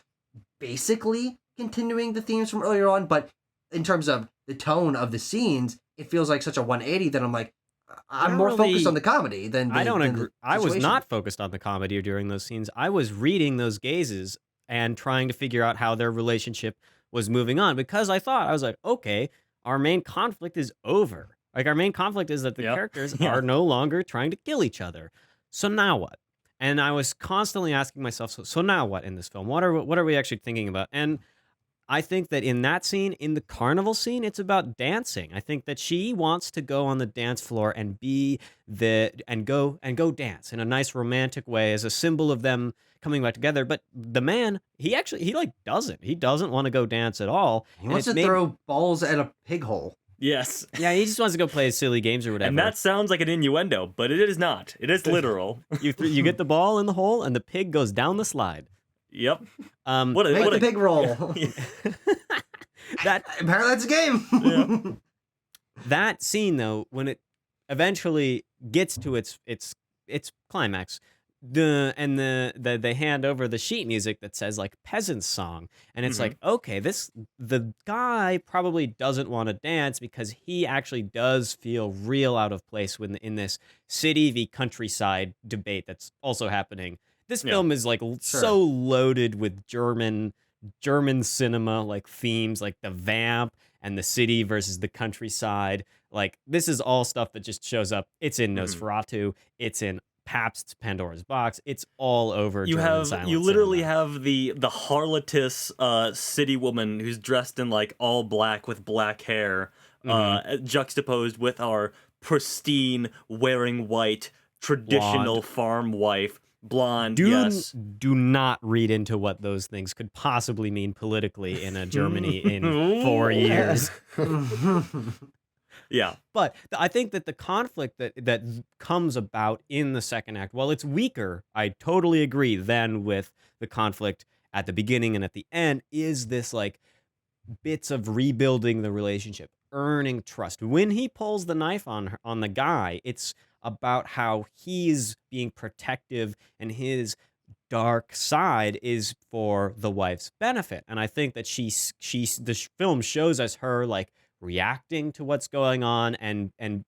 basically continuing the themes from earlier on, but in terms of the tone of the scenes, it feels like such a 180 that I'm like, I'm don't more really- focused on the comedy than the, I don't than agree. the I was situation. not focused on the comedy during those scenes. I was reading those gazes and trying to figure out how their relationship was moving on, because I was like, okay, our main conflict is over. Like, our main conflict is that the Yep. characters Yeah. are no longer trying to kill each other. So now what? And I was constantly asking myself, so now what in this film? What are we actually thinking about? And I think that in that scene, in the carnival scene, it's about dancing. I think that she wants to go on the dance floor and go dance in a nice romantic way as a symbol of them coming back together. But the man, he doesn't. He doesn't want to go dance at all. He wants to And it's throw balls at a pig hole. Yes. Yeah, he just wants to go play silly games or whatever. And that sounds like an innuendo, but it is not. It is literal. You get the ball in the hole, and the pig goes down the slide. Yep. Make the pig roll. Apparently that's a game. Yeah. That scene, though, when it eventually gets to its climax, they hand over the sheet music that says like peasant's song, and it's like, okay, the guy probably doesn't want to dance because he actually does feel real out of place in this city v countryside debate that's also happening. This film is like so loaded with German cinema like themes, like the vamp and the city versus the countryside. Like, this is all stuff that just shows up. It's in Nosferatu. It's in Pabst's Pandora's Box. It's all over. You literally have the harlotess city woman who's dressed in like all black with black hair, juxtaposed with our pristine wearing white traditional farm wife. Blonde, yes. Do not read into what those things could possibly mean politically in a Germany in 4 years. Yeah. But I think that the conflict that comes about in the second act, while it's weaker, I totally agree, than with the conflict at the beginning and at the end, is this like bits of rebuilding the relationship, earning trust. When he pulls the knife on the guy, it's about how he's being protective and his dark side is for the wife's benefit. And I think that the film shows us her like reacting to what's going on and in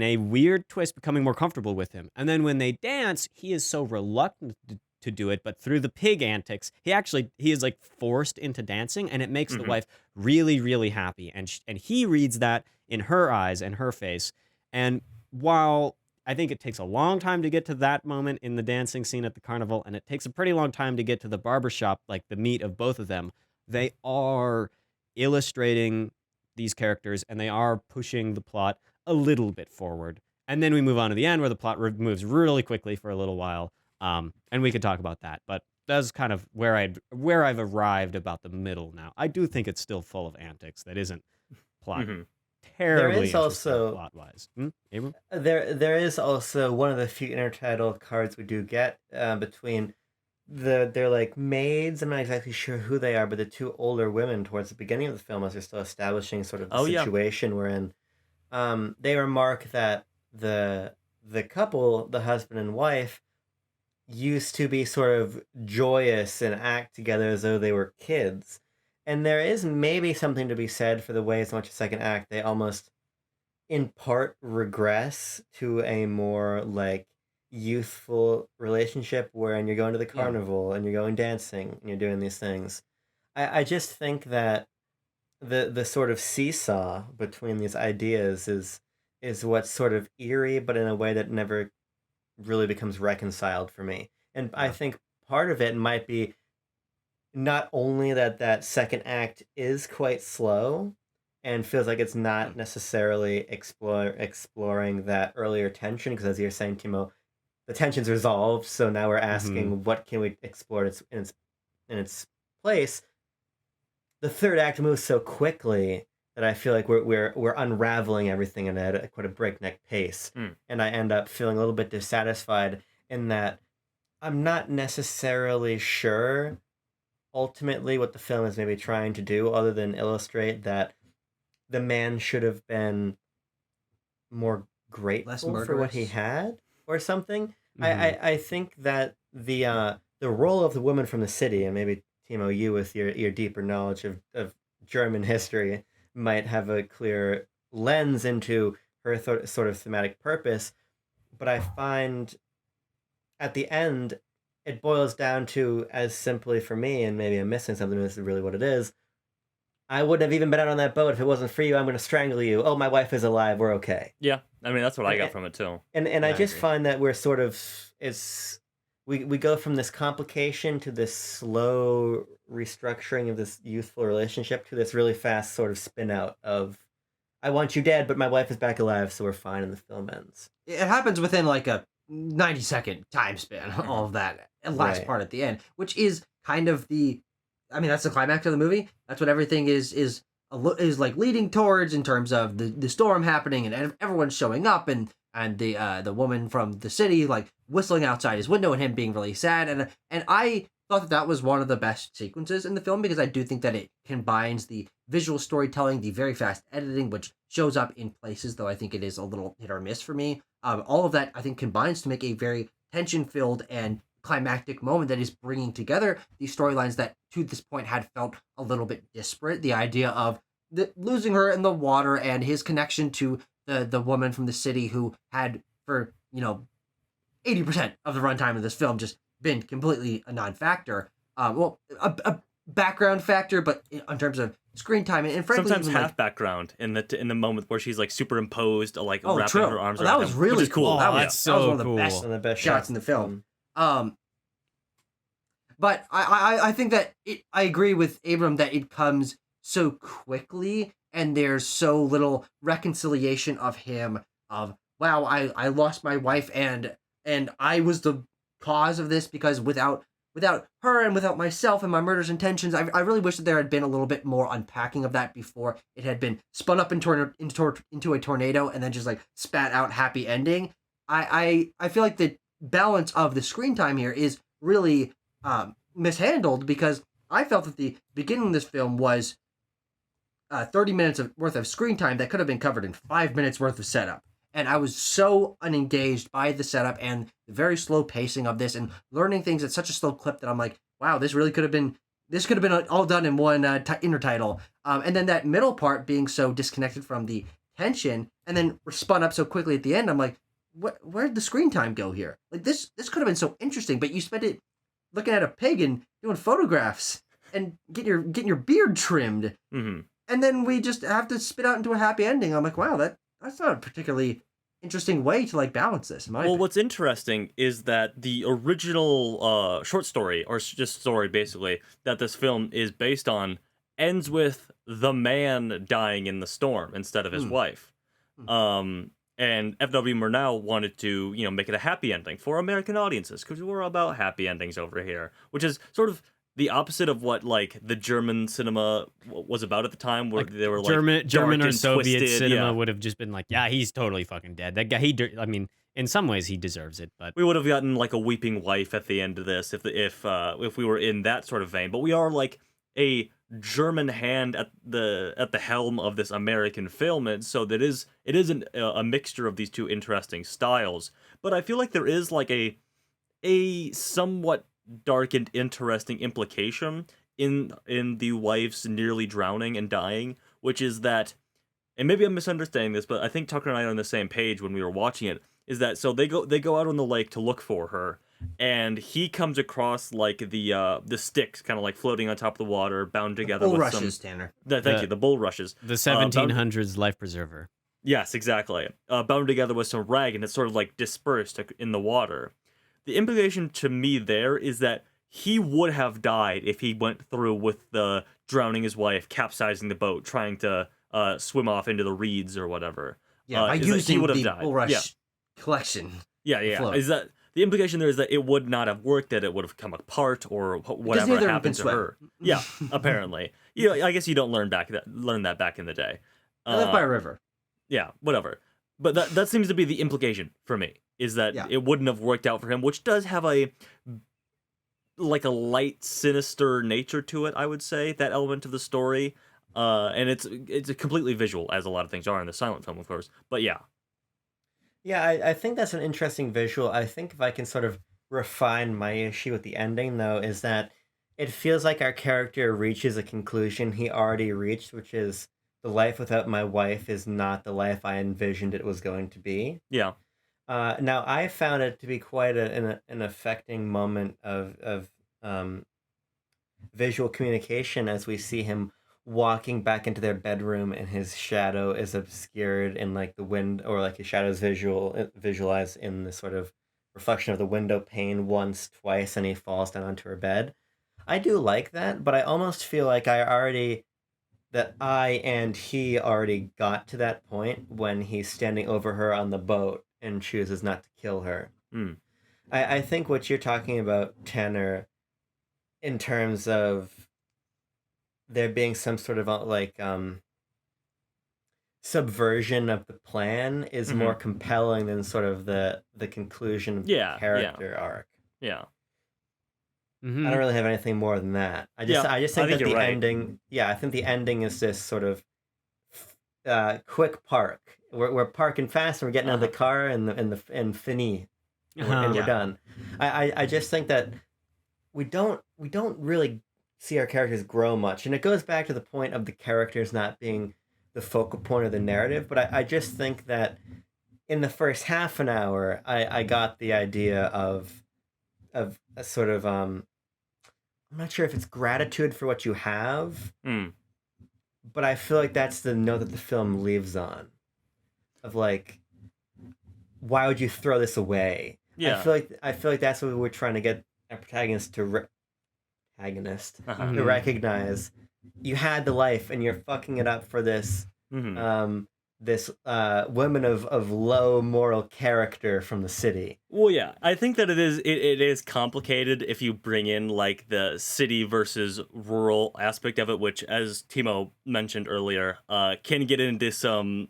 a weird twist becoming more comfortable with him. And then when they dance, he is so reluctant to do it, but through the pig antics, he is like forced into dancing, and it makes the wife really, really happy. And he reads that in her eyes and her face. And while I think it takes a long time to get to that moment in the dancing scene at the carnival, and it takes a pretty long time to get to the barbershop, like the meet of both of them, they are illustrating these characters and they are pushing the plot a little bit forward. And then we move on to the end where the plot moves really quickly for a little while. And we could talk about that, but that's kind of where I've arrived about the middle now. I do think it's still full of antics that isn't plot. Terribly there is also plot-wise. There is also one of the few intertitle cards we do get between they're like maids. I'm not exactly sure who they are, but the two older women towards the beginning of the film, as they're still establishing sort of the situation we're in. They remark that the couple, the husband and wife, used to be sort of joyous and act together as though they were kids. And there is maybe something to be said for the way as much as second act, they almost in part regress to a more like youthful relationship wherein you're going to the carnival and you're going dancing and you're doing these things. I just think that the sort of seesaw between these ideas is what's sort of eerie, but in a way that never really becomes reconciled for me. And I think part of it might be not only that second act is quite slow and feels like it's not necessarily exploring that earlier tension, because as you're saying, Timo, the tension's resolved, so now we're asking what can we explore in its place. The third act moves so quickly that I feel like we're unraveling everything at quite a breakneck pace, and I end up feeling a little bit dissatisfied in that I'm not necessarily sure ultimately what the film is maybe trying to do, other than illustrate that the man should have been more grateful for what he had or something. I think that the role of the woman from the city, and maybe Timo, you with your deeper knowledge of German history might have a clear lens into her sort of thematic purpose, but I find at the end it boils down to, as simply for me, and maybe I'm missing something, this is really what it is, I wouldn't have even been out on that boat if it wasn't for you. I'm going to strangle you. Oh, my wife is alive. We're okay. Yeah, I mean, that's what I got from it, too. And I just find that we're sort of... We go from this complication to this slow restructuring of this youthful relationship to this really fast sort of spin out of, I want you dead, but my wife is back alive, so we're fine, and the film ends. It happens within like a 90-second time span, all of that last part at the end, which is kind of that's the climax of the movie. That's what everything is is like leading towards in terms of the storm happening and everyone showing up and the woman from the city like whistling outside his window and him being really sad and I thought that was one of the best sequences in the film because I do think that it combines the visual storytelling, the very fast editing, which shows up in places, though I think it is a little hit or miss for me. All of that I think combines to make a very tension-filled and climactic moment that is bringing together these storylines that to this point had felt a little bit disparate. The idea of losing her in the water and his connection to the woman from the city who had for 80% of the runtime of this film just been completely a non-factor. A background factor, but in terms of screen time and frankly sometimes even, half background in the moment where she's like superimposed, like oh, wrapping true. her arms that around was him, really which is cool. Oh, That was that's so one of the cool. best, One of the best shots in the film. But I think that I agree with Abram that it comes so quickly and there's so little reconciliation of him of wow, I lost my wife and I was the cause of this because without her and without myself and my murderous intentions, I really wish that there had been a little bit more unpacking of that before it had been spun up into a tornado and then just like spat out happy ending. I feel like the balance of the screen time here is really mishandled because I felt that the beginning of this film was 30 minutes worth of screen time that could have been covered in 5 minutes worth of setup. And I was so unengaged by the setup and the very slow pacing of this and learning things at such a slow clip that I'm like, wow, this could have been all done in one intertitle. And then that middle part being so disconnected from the tension and then spun up so quickly at the end, I'm like, where'd the screen time go here? Like this could have been so interesting, but you spent it looking at a pig and doing photographs and getting your beard trimmed. Mm-hmm. And then we just have to spit out into a happy ending. I'm like, wow, that's not a particularly interesting way to like balance this. Well, what's interesting is that the original short story, or just story basically, that this film is based on ends with the man dying in the storm instead of his wife. And F.W. Murnau wanted to, make it a happy ending for American audiences, because we're about happy endings over here, which is sort of the opposite of what like the German cinema was about at the time, where they were like German or and Soviet twisted, cinema yeah. would have just been like, yeah, he's totally fucking dead. That guy, I mean, in some ways he deserves it, but We would have gotten like a weeping wife at the end of this if we were in that sort of vein. But we are like a German hand at the helm of this American film, and so it is a mixture of these two interesting styles. But I feel like there is like a somewhat dark and interesting implication in the wife's nearly drowning and dying, which is that, and maybe I'm misunderstanding this, but I think Tucker and I are on the same page when we were watching it, is that so they go out on the lake to look for her, and he comes across like the sticks kind of like floating on top of the water, bound together with bulrushes, some Tanner. thank you, the bulrushes. the 1700s life preserver. Yes, exactly. Bound together with some rag, and it's sort of like dispersed in the water. The implication to me there is that he would have died if he went through with the drowning his wife, capsizing the boat, trying to swim off into the reeds or whatever. Yeah, by is that using he would have the died. bulrush collection. Yeah. float. Is that the implication there is that it would not have worked, that it would have come apart or whatever neither happened to can swim. her. Yeah, apparently. I guess you don't learn that back in the day. I live by a river. Yeah, whatever. But that seems to be the implication for me, is that Yeah. it wouldn't have worked out for him, which does have a light, sinister nature to it, I would say, that element of the story. And it's completely visual, as a lot of things are in the silent film, of course. But yeah. Yeah, I think that's an interesting visual. I think if I can sort of refine my issue with the ending, though, is that it feels like our character reaches a conclusion he already reached, which is the life without my wife is not the life I envisioned it was going to be. Yeah. Now, I found it to be quite an affecting moment of visual communication as we see him walking back into their bedroom and his shadow is obscured in like the wind, or like his shadow is visualized in the sort of reflection of the window pane once, twice, and he falls down onto her bed. I do like that, but I almost feel like I and he already got to that point when he's standing over her on the boat and chooses not to kill her. Mm. I think what you're talking about, Tanner, in terms of there being some sort of subversion of the plan is more compelling than sort of the conclusion of the character arc. Yeah. I don't really have anything more than that. I just think that the ending. Yeah, I think the ending is this sort of quick park. We're parking fast and we're getting out of the car and fini, and we're done. I just think that we don't really see our characters grow much, and it goes back to the point of the characters not being the focal point of the narrative. But I just think that in the first half an hour, I got the idea of a sort of I'm not sure if it's gratitude for what you have, but I feel like that's the note that the film leaves on. Of like, why would you throw this away? Yeah. I feel like that's what we were trying to get our protagonist to recognize. You had the life, and you're fucking it up for this this woman of low moral character from the city. Well, yeah, I think that it is complicated if you bring in like the city versus rural aspect of it, which, as Timo mentioned earlier, can get into some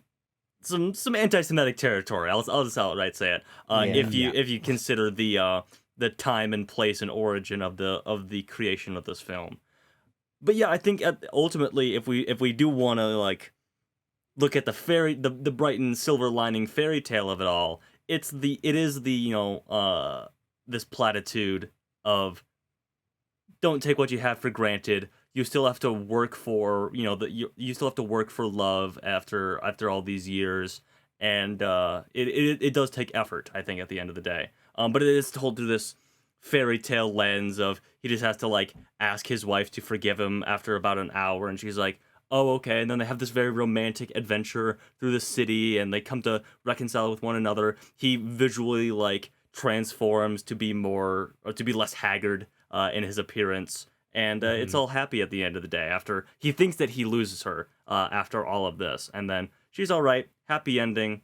anti-Semitic territory. I'll just outright say it. If you consider the time and place and origin of the creation of this film. But yeah, I think ultimately, if we do want to like look at the bright and silver lining fairy tale of it all, it is the this platitude of don't take what you have for granted. You still have to work for you still have to work for love after all these years, and it does take effort, I think, at the end of the day. But it is told through this fairy tale lens of he just has to like ask his wife to forgive him after about an hour, and she's like, oh, okay. And then they have this very romantic adventure through the city, and they come to reconcile with one another. He visually like transforms to be less haggard in his appearance, and it's all happy at the end of the day. After he thinks that he loses her after all of this, and then she's all right, happy ending.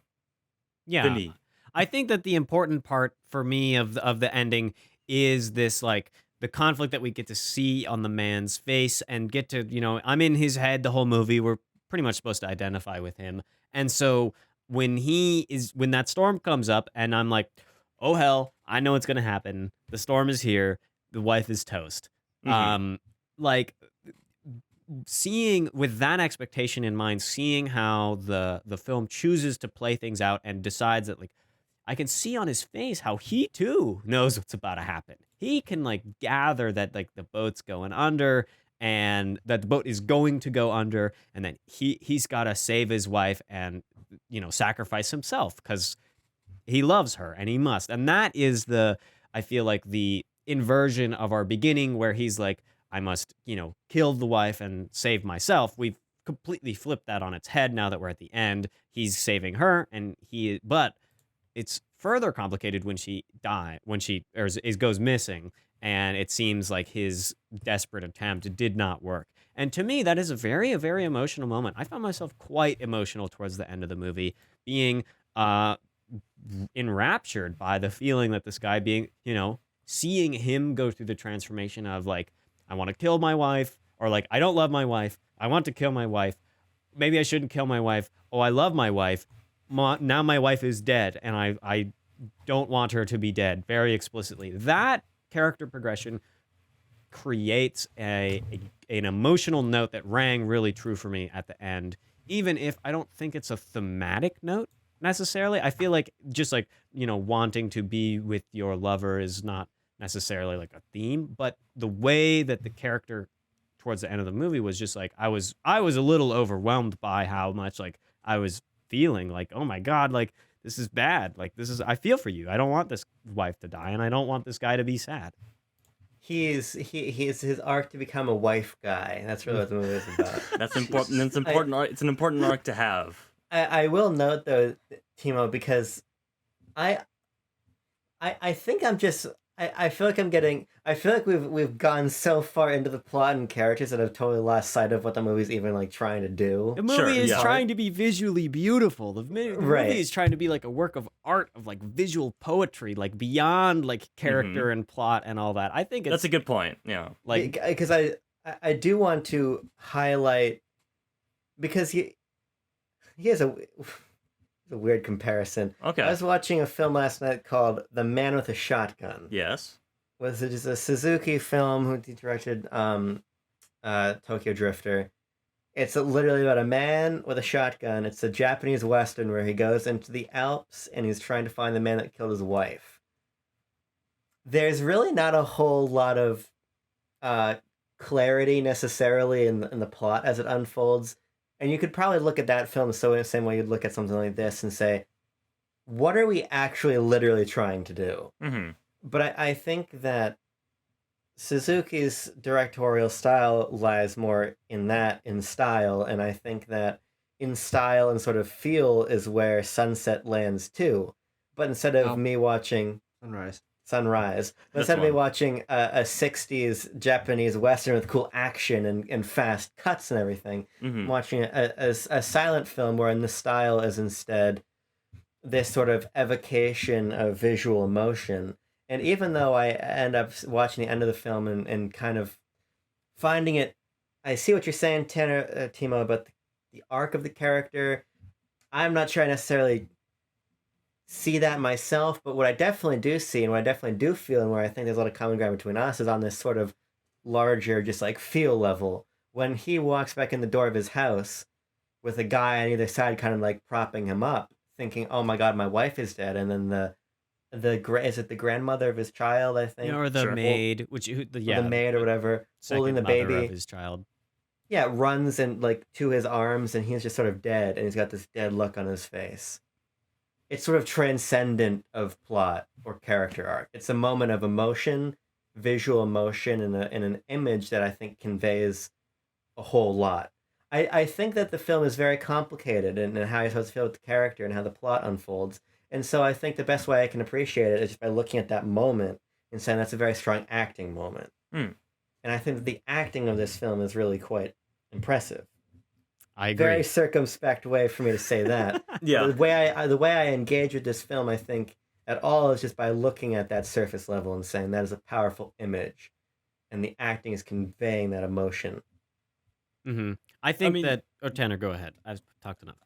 Yeah, Fini. I think that the important part for me of the ending is this like the conflict that we get to see on the man's face and get to, I'm in his head the whole movie. We're pretty much supposed to identify with him. And so when that storm comes up and I'm like, oh hell, I know what's going to happen. The storm is here. The wife is toast. Like seeing with that expectation in mind, seeing how the film chooses to play things out and decides that like, I can see on his face how he too knows what's about to happen. He can like gather that like the boat's going under and that the boat is going to go under, and then he's got to save his wife and sacrifice himself because he loves her and he must. And that is I feel like the inversion of our beginning where he's like, I must kill the wife and save myself. We've completely flipped that on its head now that we're at the end. He's saving her but it's further complicated when she goes missing, and it seems like his desperate attempt did not work. And to me, that is a very emotional moment. I found myself quite emotional towards the end of the movie, being enraptured by the feeling that this guy seeing him go through the transformation of like, I want to kill my wife, or like, I don't love my wife. I want to kill my wife. Maybe I shouldn't kill my wife. Oh, I love my wife. Now my wife is dead, and I don't want her to be dead, very explicitly. That character progression creates an emotional note that rang really true for me at the end, even if I don't think it's a thematic note necessarily. I feel like just like, wanting to be with your lover is not necessarily like a theme, but the way that the character towards the end of the movie was just like, I was a little overwhelmed by how much like I was feeling like, oh my God, like this is bad. Like I feel for you. I don't want this wife to die, and I don't want this guy to be sad. He is his arc to become a wife guy. That's really what the movie is about. That's important. It's important. It's an important arc to have. I will note though, Timo, because I think I feel like we've gone so far into the plot and characters that I've totally lost sight of what the movie's even like trying to do. The movie is trying to be visually beautiful. The movie is trying to be like a work of art, of like visual poetry, like beyond like character and plot and all that. I think that's a good point. Yeah, like because I do want to highlight, because Here's a weird comparison. Okay. I was watching a film last night called The Man with a Shotgun. Yes. Was it just a Suzuki film who directed Tokyo Drifter. It's literally about a man with a shotgun. It's a Japanese Western where he goes into the Alps and he's trying to find the man that killed his wife. There's really not a whole lot of clarity necessarily in the plot as it unfolds. And you could probably look at that film the same way you'd look at something like this and say, what are we actually literally trying to do? Mm-hmm. But I think that Suzuki's directorial style lies more in style, and I think that in style and sort of feel is where Sunset lands too. But instead of me watching Sunrise, but instead of me watching a 60s Japanese Western with cool action and fast cuts and everything, I'm watching a silent film wherein the style is instead this sort of evocation of visual emotion. And even though I end up watching the end of the film and kind of finding it, I see what you're saying, Timo, about the arc of the character. I'm not sure I necessarily see that myself, but what I definitely do see and what I definitely do feel and where I think there's a lot of common ground between us is on this sort of larger, just like feel level. When he walks back in the door of his house with a guy on either side kind of like propping him up, thinking, oh my God, my wife is dead. And then is it the grandmother of his child, I think? Or the maid, the maid or whatever, holding the baby of his child. Yeah, runs and like to his arms, and he's just sort of dead, and he's got this dead look on his face. It's sort of transcendent of plot or character arc. It's a moment of emotion, visual emotion, and an image that I think conveys a whole lot. I think that the film is very complicated in how you're supposed to feel with the character and how the plot unfolds. And so I think the best way I can appreciate it is just by looking at that moment and saying that's a very strong acting moment. And I think that the acting of this film is really quite impressive. I agree. Very circumspect way for me to say that. Yeah. The way I engage with this film, I think, at all is just by looking at that surface level and saying that is a powerful image. And the acting is conveying that emotion. Mm-hmm. I think that... Oh, Tanner, go ahead. I've talked enough.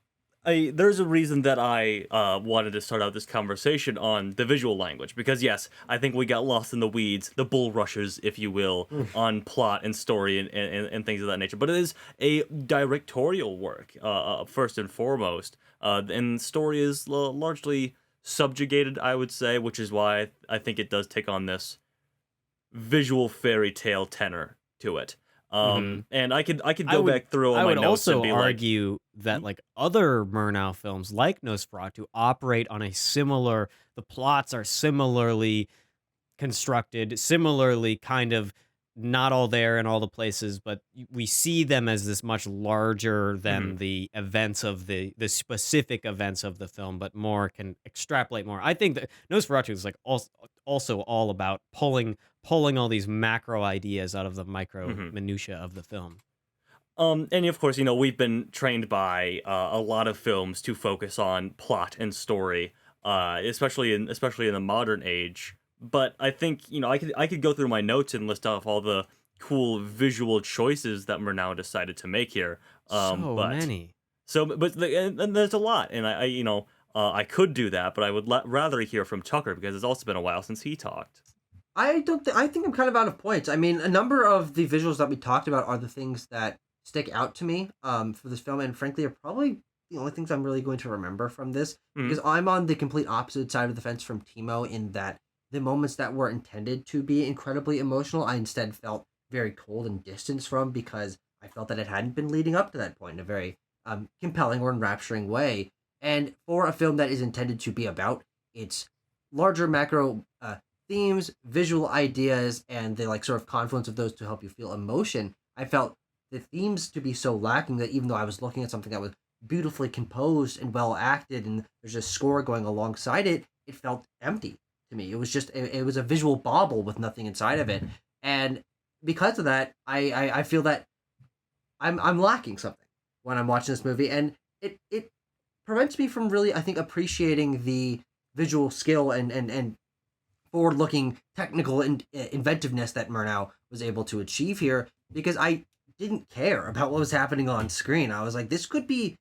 There's a reason that I wanted to start out this conversation on the visual language, because yes, I think we got lost in the weeds, the bull rushers, if you will, on plot and story and things of that nature. But it is a directorial work, first and foremost, and story is largely subjugated, I would say, which is why I think it does take on this visual fairy tale tenor to it. And I could go back through all my notes and be like... I would also argue that like other Murnau films like Nosferatu operate on a similar... The plots are similarly constructed, similarly kind of not all there in all the places, but we see them as this much larger than the events of the specific events of the film, but more can extrapolate more. I think that Nosferatu is like also all about pulling all these macro ideas out of the micro minutia of the film. And of course, we've been trained by a lot of films to focus on plot and story, especially in the modern age. But I think I could go through my notes and list off all the cool visual choices that Murnau decided to make here. Many. But there's a lot, and I could do that, but I would rather hear from Tucker because it's also been a while since he talked. I think I'm kind of out of points. I mean, a number of the visuals that we talked about are the things that stick out to me for this film, and frankly are probably the only things I'm really going to remember from this, because I'm on the complete opposite side of the fence from Timo in that the moments that were intended to be incredibly emotional, I instead felt very cold and distanced from, because I felt that it hadn't been leading up to that point in a very compelling or enrapturing way. And for a film that is intended to be about its larger macro themes, visual ideas, and the like sort of confluence of those to help you feel emotion, I felt the themes to be so lacking that even though I was looking at something that was beautifully composed and well acted and there's a score going alongside it, it felt empty to me. It was just it was a visual bauble with nothing inside of it. And because of that, I feel that I'm lacking something when I'm watching this movie, and it prevents me from really, I think, appreciating the visual skill and forward-looking technical inventiveness that Murnau was able to achieve here, because I didn't care about what was happening on screen. I was like, this could be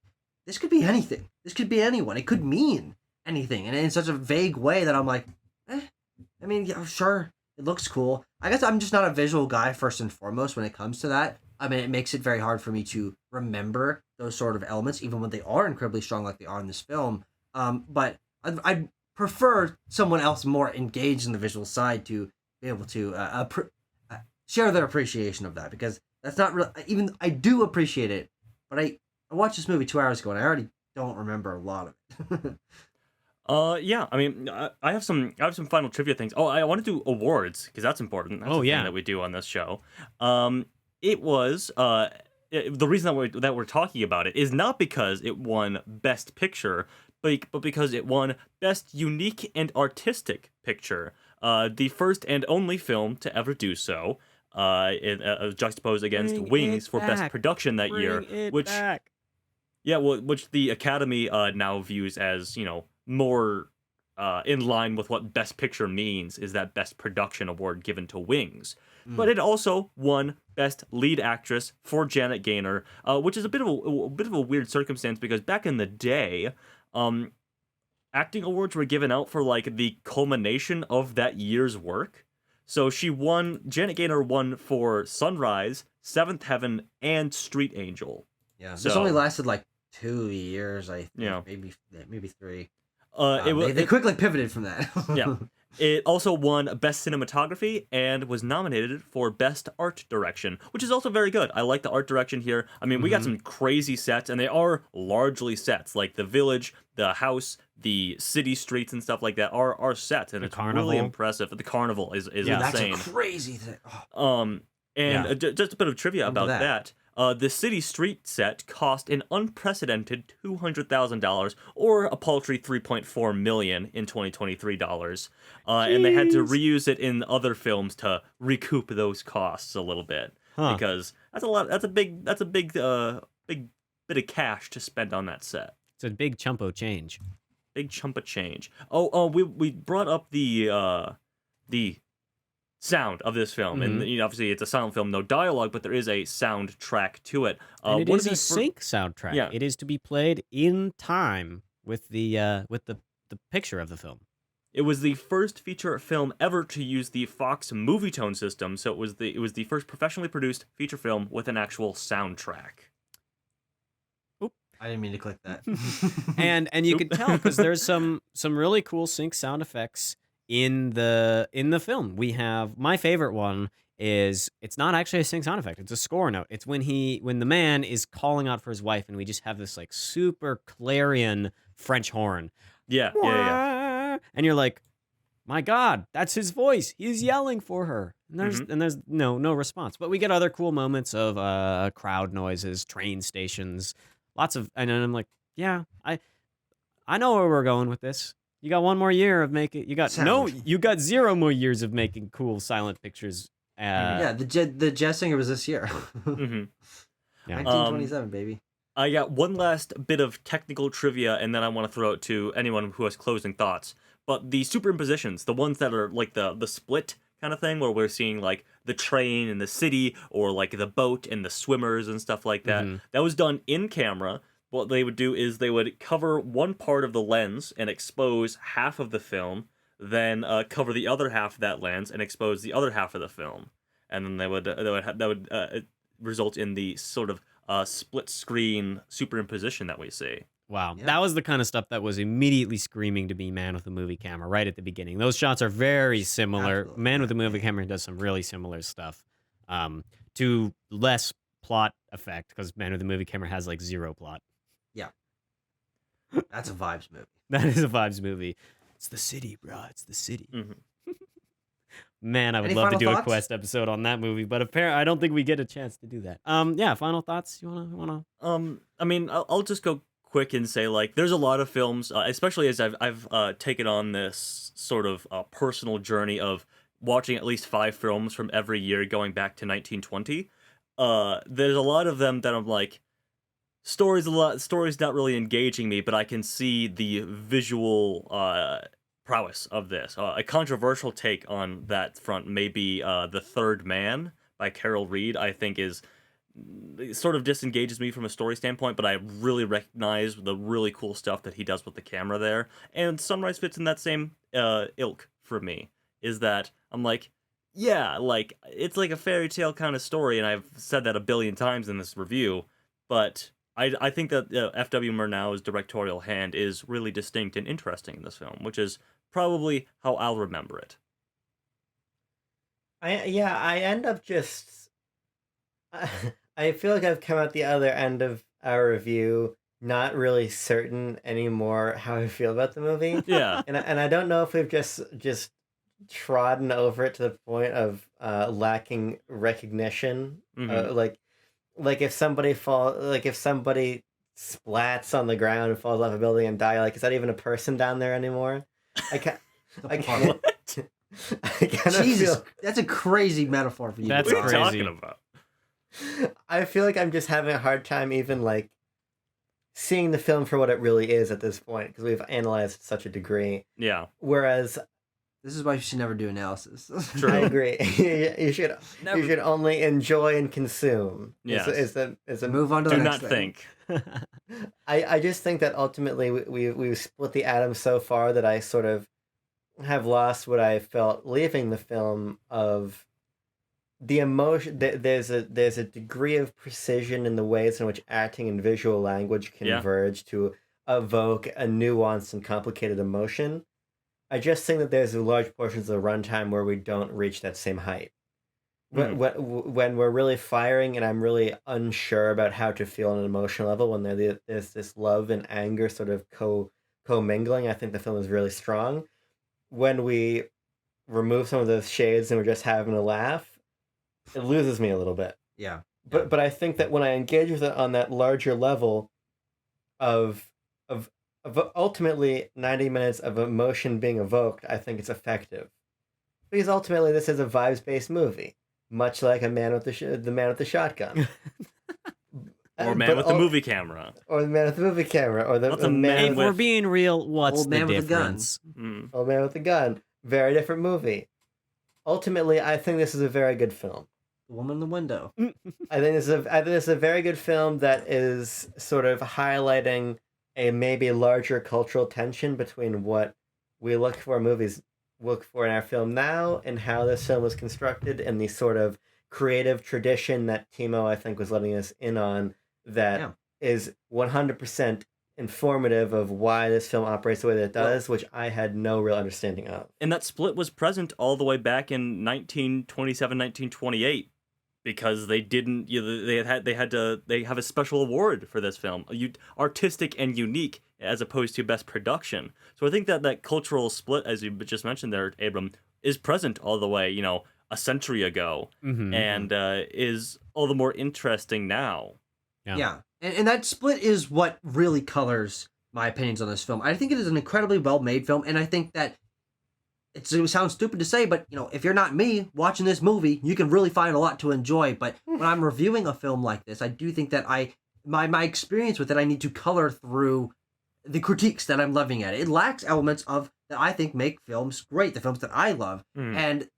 this could be anything. This could be anyone. It could mean anything, and in such a vague way that I'm like, I mean, yeah, sure, it looks cool. I guess I'm just not a visual guy first and foremost when it comes to that. I mean, it makes it very hard for me to remember those sort of elements, even when they are incredibly strong, like they are in this film. But I'd prefer someone else more engaged in the visual side to be able to share their appreciation of that, because that's not real. Even I do appreciate it, but I watched this movie 2 hours ago and I already don't remember a lot of it. Yeah. I mean, I have some final trivia things. Oh, I want to do awards because that's important. That's thing that we do on this show. It was the reason that we're talking about it is not because it won Best Picture, but because it won Best Unique and Artistic Picture. The first and only film to ever do so. Juxtaposed against Wings for Best Production that year, which which the Academy now views as, you know, more in line with what Best Picture means, is that Best Production award given to Wings. But it also won Best Lead Actress for Janet Gaynor, which is a bit of a weird circumstance because back in the day, acting awards were given out for like the culmination of that year's work. So Janet Gaynor won for Sunrise, Seventh Heaven, and Street Angel. Yeah, this only lasted like 2 years, I think, maybe 3. They quickly pivoted from that. Yeah. It also won Best Cinematography and was nominated for Best Art Direction, which is also very good. I like the art direction here. I mean, we got some crazy sets, and they are largely sets. Like the village, the house, the city streets, and stuff like that are sets, and it's really impressive. The carnival is insane. That's a crazy thing. Just a bit of trivia about that. The city street set cost an unprecedented $200,000, or a paltry $3.4 million in 2023 dollars, and they had to reuse it in other films to recoup those costs a little bit because that's a lot. That's a big big bit of cash to spend on that set. It's a big chump of change. Big chump of change. We brought up the sound of this film, and obviously it's a silent film, no dialogue, but there is a soundtrack to it. And it is a sync soundtrack. Yeah. It is to be played in time with the picture of the film. It was the first feature film ever to use the Fox Movietone system, so it was the first professionally produced feature film with an actual soundtrack. I didn't mean to click that. and you could tell because there's some really cool sync sound effects in the film. We have my favorite one is it's not actually a sync sound effect, it's a score note. It's when the man is calling out for his wife and we just have this like super clarion French horn. Yeah. And you're like, my God, that's his voice. He's yelling for her. And there's no response. But we get other cool moments of crowd noises, train stations, lots of, and I'm like, yeah, I know where we're going with this. You got one more year of making. You got 0 more years of making cool silent pictures. The jazz singer was this year. 1927, baby. I got one last bit of technical trivia, and then I want to throw it to anyone who has closing thoughts. But the superimpositions, the ones that are like the split kind of thing, where we're seeing like the train in the city, or like the boat and the swimmers and stuff like that, that was done in camera. What they would do is they would cover one part of the lens and expose half of the film, then cover the other half of that lens and expose the other half of the film, and then that would result in the sort of split screen superimposition that we see. Wow, that was the kind of stuff that was immediately screaming to be Man with a Movie Camera right at the beginning. Those shots are very similar. Absolutely. Man with a Movie Camera does some really similar stuff to less plot effect because Man with a Movie Camera has like 0 plot. Yeah. That's a vibes movie. That is a vibes movie. It's the city, bro. It's the city. Man, I would Any love to final do thoughts? a Quest episode on that movie, but apparently I don't think we get a chance to do that. Yeah, final thoughts? You wanna? I mean, I'll just go quick and say, like, there's a lot of films, especially as I've taken on this sort of personal journey of watching at least 5 films from every year going back to 1920. There's a lot of them that I'm like, story's not really engaging me, but I can see the visual prowess of this. A controversial take on that front may be The Third Man by Carol Reed. I think is it sort of disengages me from a story standpoint, but I really recognize the really cool stuff that he does with the camera there. And Sunrise fits in that same ilk for me. Is that I'm like, yeah, like it's like a fairy tale kind of story, and I've said that a billion times in this review, but I think that F.W. Murnau's directorial hand is really distinct and interesting in this film, which is probably how I'll remember it. I end up just I feel like I've come out the other end of our review not really certain anymore how I feel about the movie. Yeah. And I don't know if we've just trodden over it to the point of lacking recognition. Like if somebody splats on the ground and falls off a building and die, like is that even a person down there anymore? I can't. I kind of Jesus, feel. that's a crazy metaphor for you. That's What are you crazy. talking about? I feel like I'm just having a hard time even like seeing the film for what it really is at this point because we've analyzed it to such a degree. Yeah. Whereas This is why you should never do analysis. True. I agree. you should only enjoy and consume. Yes. Is the Move on to the Do next not thing. think. I just think that ultimately we've split the atoms so far that I sort of have lost what I felt leaving the film of the emotion. There's a degree of precision in the ways in which acting and visual language converge to evoke a nuanced and complicated emotion. I just think that there's large portions of the runtime where we don't reach that same height. When we're really firing and I'm really unsure about how to feel on an emotional level, when there's this love and anger sort of co-mingling, I think the film is really strong. When we remove some of those shades and we're just having a laugh, it loses me a little bit. Yeah. But I think that when I engage with it on that larger level of ultimately 90 minutes of emotion being evoked, I think it's effective. Because ultimately this is a vibes-based movie, much like the man with the shotgun. Or man with the movie camera. Or the man with the movie camera. Or What's the a man If with- we're being real, what's Old the man with a gun. difference? Old man with the gun. Very different movie. Ultimately, I think this is a very good film. The woman in the window. I think this is a very good film that is sort of highlighting a maybe larger cultural tension between what we look for in our film now and how this film was constructed and the sort of creative tradition that Timo, I think, was letting us in on that is 100% informative of why this film operates the way that it does, which I had no real understanding of. And that split was present all the way back in 1927, 1928. Because they didn't, they have a special award for this film, artistic and unique, as opposed to best production. So I think that cultural split, as you just mentioned there, Abram, is present all the way, a century ago, and is all the more interesting now. Yeah. And that split is what really colors my opinions on this film. I think it is an incredibly well-made film, and I think that it sounds stupid to say, but if you're not me watching this movie, you can really find a lot to enjoy. But when I'm reviewing a film like this, I do think that my experience with it, I need to color through the critiques that I'm loving at it. It lacks elements of that I think make films great, the films that I love, and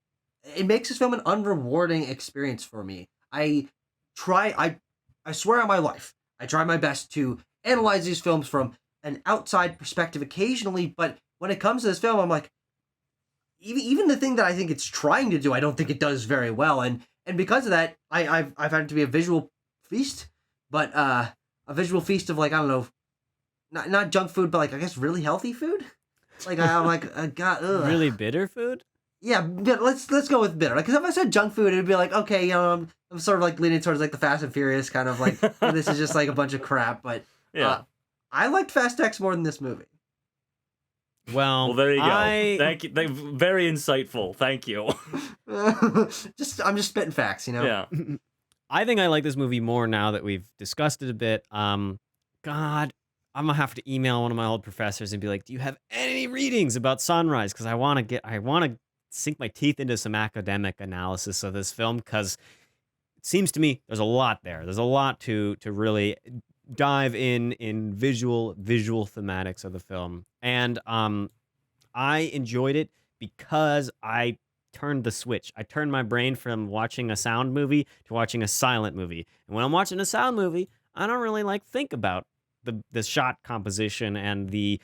it makes this film an unrewarding experience for me. I swear on my life, I try my best to analyze these films from an outside perspective occasionally, but when it comes to this film, I'm like, even the thing that I think it's trying to do, I don't think it does very well, and because of that, I've had it to be a visual feast, but a visual feast of, like, I don't know, not junk food, but, like, I guess really healthy food. Like, I'm like, God, ugh. Really bitter food? Yeah, let's go with bitter. Because if I said junk food, it'd be like, okay, I'm sort of like leaning towards like the Fast and Furious kind of like this is just like a bunch of crap. But I liked Fast X more than this movie. Well, there you go. Thank you. Very insightful. Thank you. I'm just spitting facts, Yeah. I think I like this movie more now that we've discussed it a bit. God, I'm gonna have to email one of my old professors and be like, "Do you have any readings about Sunrise?" Because I want to sink my teeth into some academic analysis of this film, because it seems to me there's a lot there. There's a lot to really dive in visual thematics of the film, and I enjoyed it because I turned the switch. I turned my brain from watching a sound movie to watching a silent movie. And when I'm watching a sound movie, I don't really think about the shot composition and they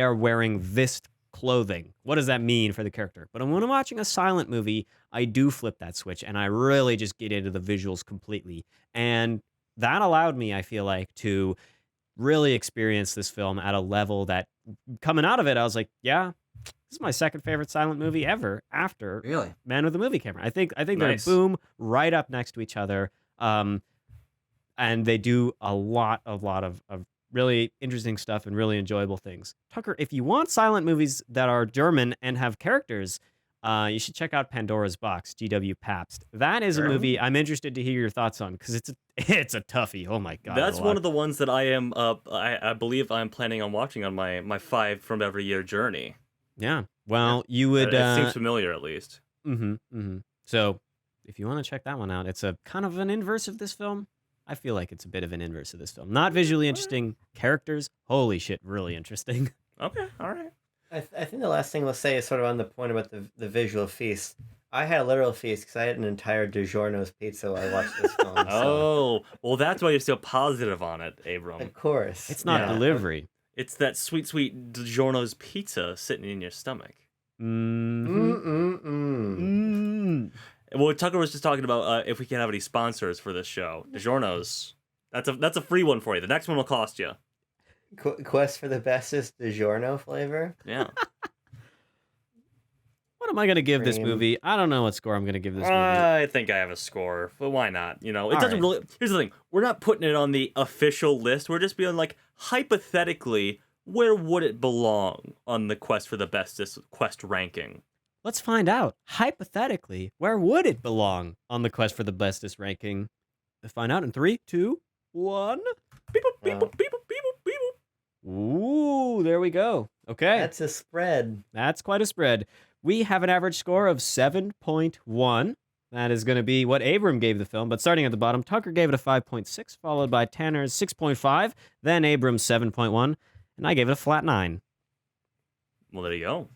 are wearing this clothing. What does that mean for the character? But when I'm watching a silent movie, I do flip that switch and I really just get into the visuals completely. And that allowed me, I feel like, to really experience this film at a level that coming out of it, I was like, yeah, this is my second favorite silent movie ever after Really? Man with a Movie Camera. I think Nice. they're boom right up next to each other. And they do a lot of really interesting stuff and really enjoyable things. Tucker, if you want silent movies that are German and have characters, you should check out Pandora's Box, G.W. Pabst. That is a movie I'm interested to hear your thoughts on because it's a toughie. Oh my god, That's one of the ones that I am. I believe I'm planning on watching on my 5 from every year journey. Yeah. Well, you would. It seems familiar, at least. So, if you want to check that one out, it's a kind of an inverse of this film. I feel like it's a bit of an inverse of this film. Not visually interesting. Characters, holy shit, really interesting. Okay, all right. I think the last thing we'll say is sort of on the point about the visual feast. I had a literal feast because I had an entire DiGiorno's pizza while I watched this film. Oh, well, that's why you're so positive on it, Abram. Of course. It's not Yeah. delivery. It's that sweet, sweet DiGiorno's pizza sitting in your stomach. Well, Tucker was just talking about if we can have any sponsors for this show. DiGiorno's. That's a free one for you. The next one will cost you. Quest for the bestest DiGiorno flavor. Yeah. What am I going to give this Cream. movie? I don't know what score I'm going to give this movie. I think I have a score, but why not? It All doesn't right. really. Here's the thing: we're not putting it on the official list. We're just being like, hypothetically, where would it belong on the Quest for the Bestest Quest ranking? Let's find out. Hypothetically, where would it belong on the Quest for the Bestest ranking? Let's find out in 3, 2, 1. People, Wow. people. Ooh, there we go. Okay. That's a spread. That's quite a spread. We have an average score of 7.1. That is going to be what Abram gave the film. But starting at the bottom, Tucker gave it a 5.6, followed by Tanner's 6.5, then Abram's 7.1, and I gave it a flat 9. Well, there you go.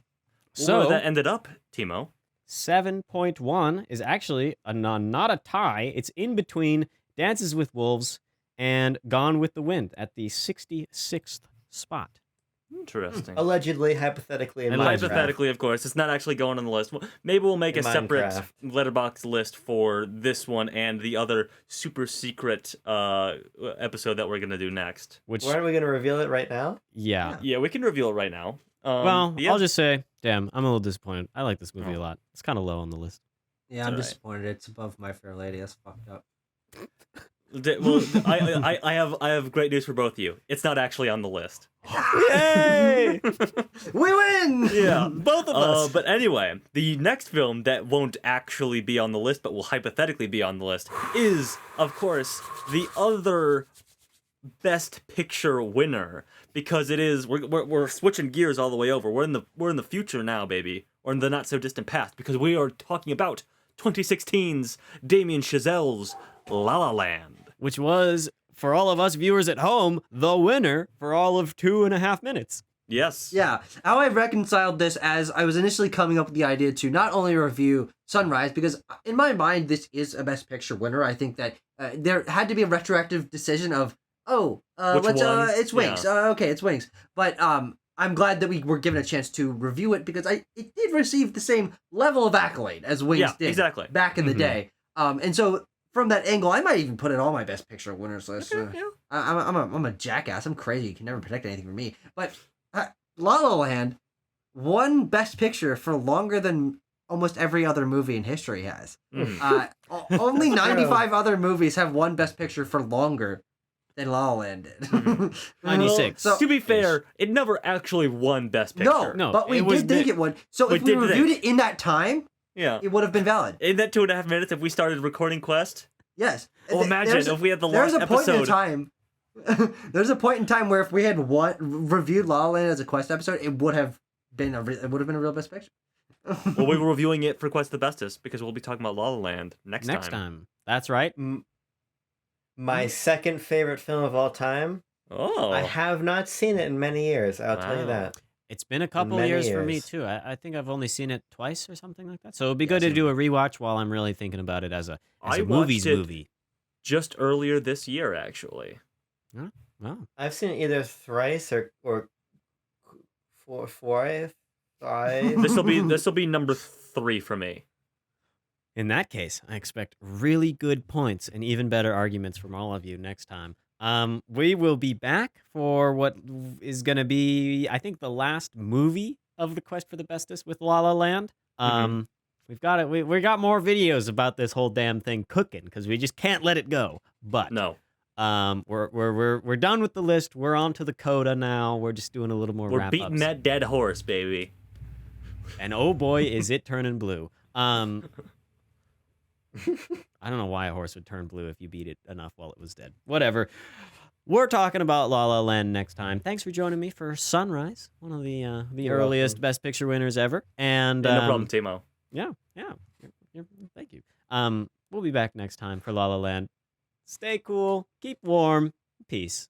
So Where that ended up, Timo. 7.1 is actually not a tie. It's in between Dances with Wolves and Gone with the Wind at the 66th spot. Interesting. Allegedly, hypothetically, in And Minecraft. Hypothetically, of course, it's not actually going on the list. Maybe we'll make In a separate Minecraft. letterbox list for this one and the other super secret episode that we're gonna do next. Which, Why are we going to reveal it right now? yeah. Yeah, we can reveal it right now. Well, yeah. I'll just say, damn, I'm a little disappointed. I like this movie a lot. It's kind of low on the list. Yeah, I'm Alright. disappointed. It's above My Fair Lady. That's fucked up. Well, I have great news for both of you. It's not actually on the list. Yay! We win! Yeah, Both of us. But anyway, the next film that won't actually be on the list, but will hypothetically be on the list, is, of course, the other Best Picture winner, because it is we're switching gears all the way over. We're in the future now, baby, or in the not so distant past, because we are talking about 2016's Damien Chazelle's La La Land. Which was, for all of us viewers at home, the winner for all of 2.5 minutes. Yes. Yeah, how I reconciled this as I was initially coming up with the idea to not only review Sunrise, because in my mind this is a Best Picture winner. I think that there had to be a retroactive decision of, Which let's one? it's Wings. Yeah. Okay, it's Wings. But I'm glad that we were given a chance to review it because it did receive the same level of accolade as Wings Yeah, did exactly. back in the Mhm. day. And so from that angle, I might even put it on my Best Picture winners list. Okay, yeah. I'm a jackass. I'm crazy. You can never predict anything from me. But La La Land won Best Picture for longer than almost every other movie in history has. Mm. Only 95 other movies have won Best Picture for longer than La La Land did. 96. So, To be fair, it never actually won Best Picture. No, but we it was did think big. it would. So We if we did reviewed think. it in that time, Yeah. it would have been valid. In that 2.5 minutes, if we started recording Quest, Yes. well, imagine if we had the There's last a point in episode. time. There's a point in time where if we had reviewed La La Land as a Quest episode, it would have been a real Best Picture. Well, we were reviewing it for Quest the Bestest because we'll be talking about La La Land next time. Next time. That's right. My second favorite film of all time. Oh. I have not seen it in many years. I'll tell you Wow. that. It's been a couple many years for me years. too. I think I've only seen it twice or something like that. So it'd be Yeah, good to same do a rewatch while I'm really thinking about it as a I movies watched it movie. just earlier this year, actually. Wow. I've seen it either thrice or four, five. This will be number 3 for me. In that case, I expect really good points and even better arguments from all of you next time. We will be back for what is going to be, I think, the last movie of the Quest for the Bestest with La La Land. We've got it. We got more videos about this whole damn thing cooking because we just can't let it go. But No, we're done with the list. We're on to the coda now. We're just doing a little more we're wrap beating ups. that dead horse, baby. And oh boy, is it turning blue. I don't know why a horse would turn blue if you beat it enough while it was dead. Whatever. We're talking about La La Land next time. Thanks for joining me for Sunrise, one of the You're earliest welcome. Best Picture winners ever. And No problem, Timo. Yeah. Thank you. We'll be back next time for La La Land. Stay cool, keep warm, peace.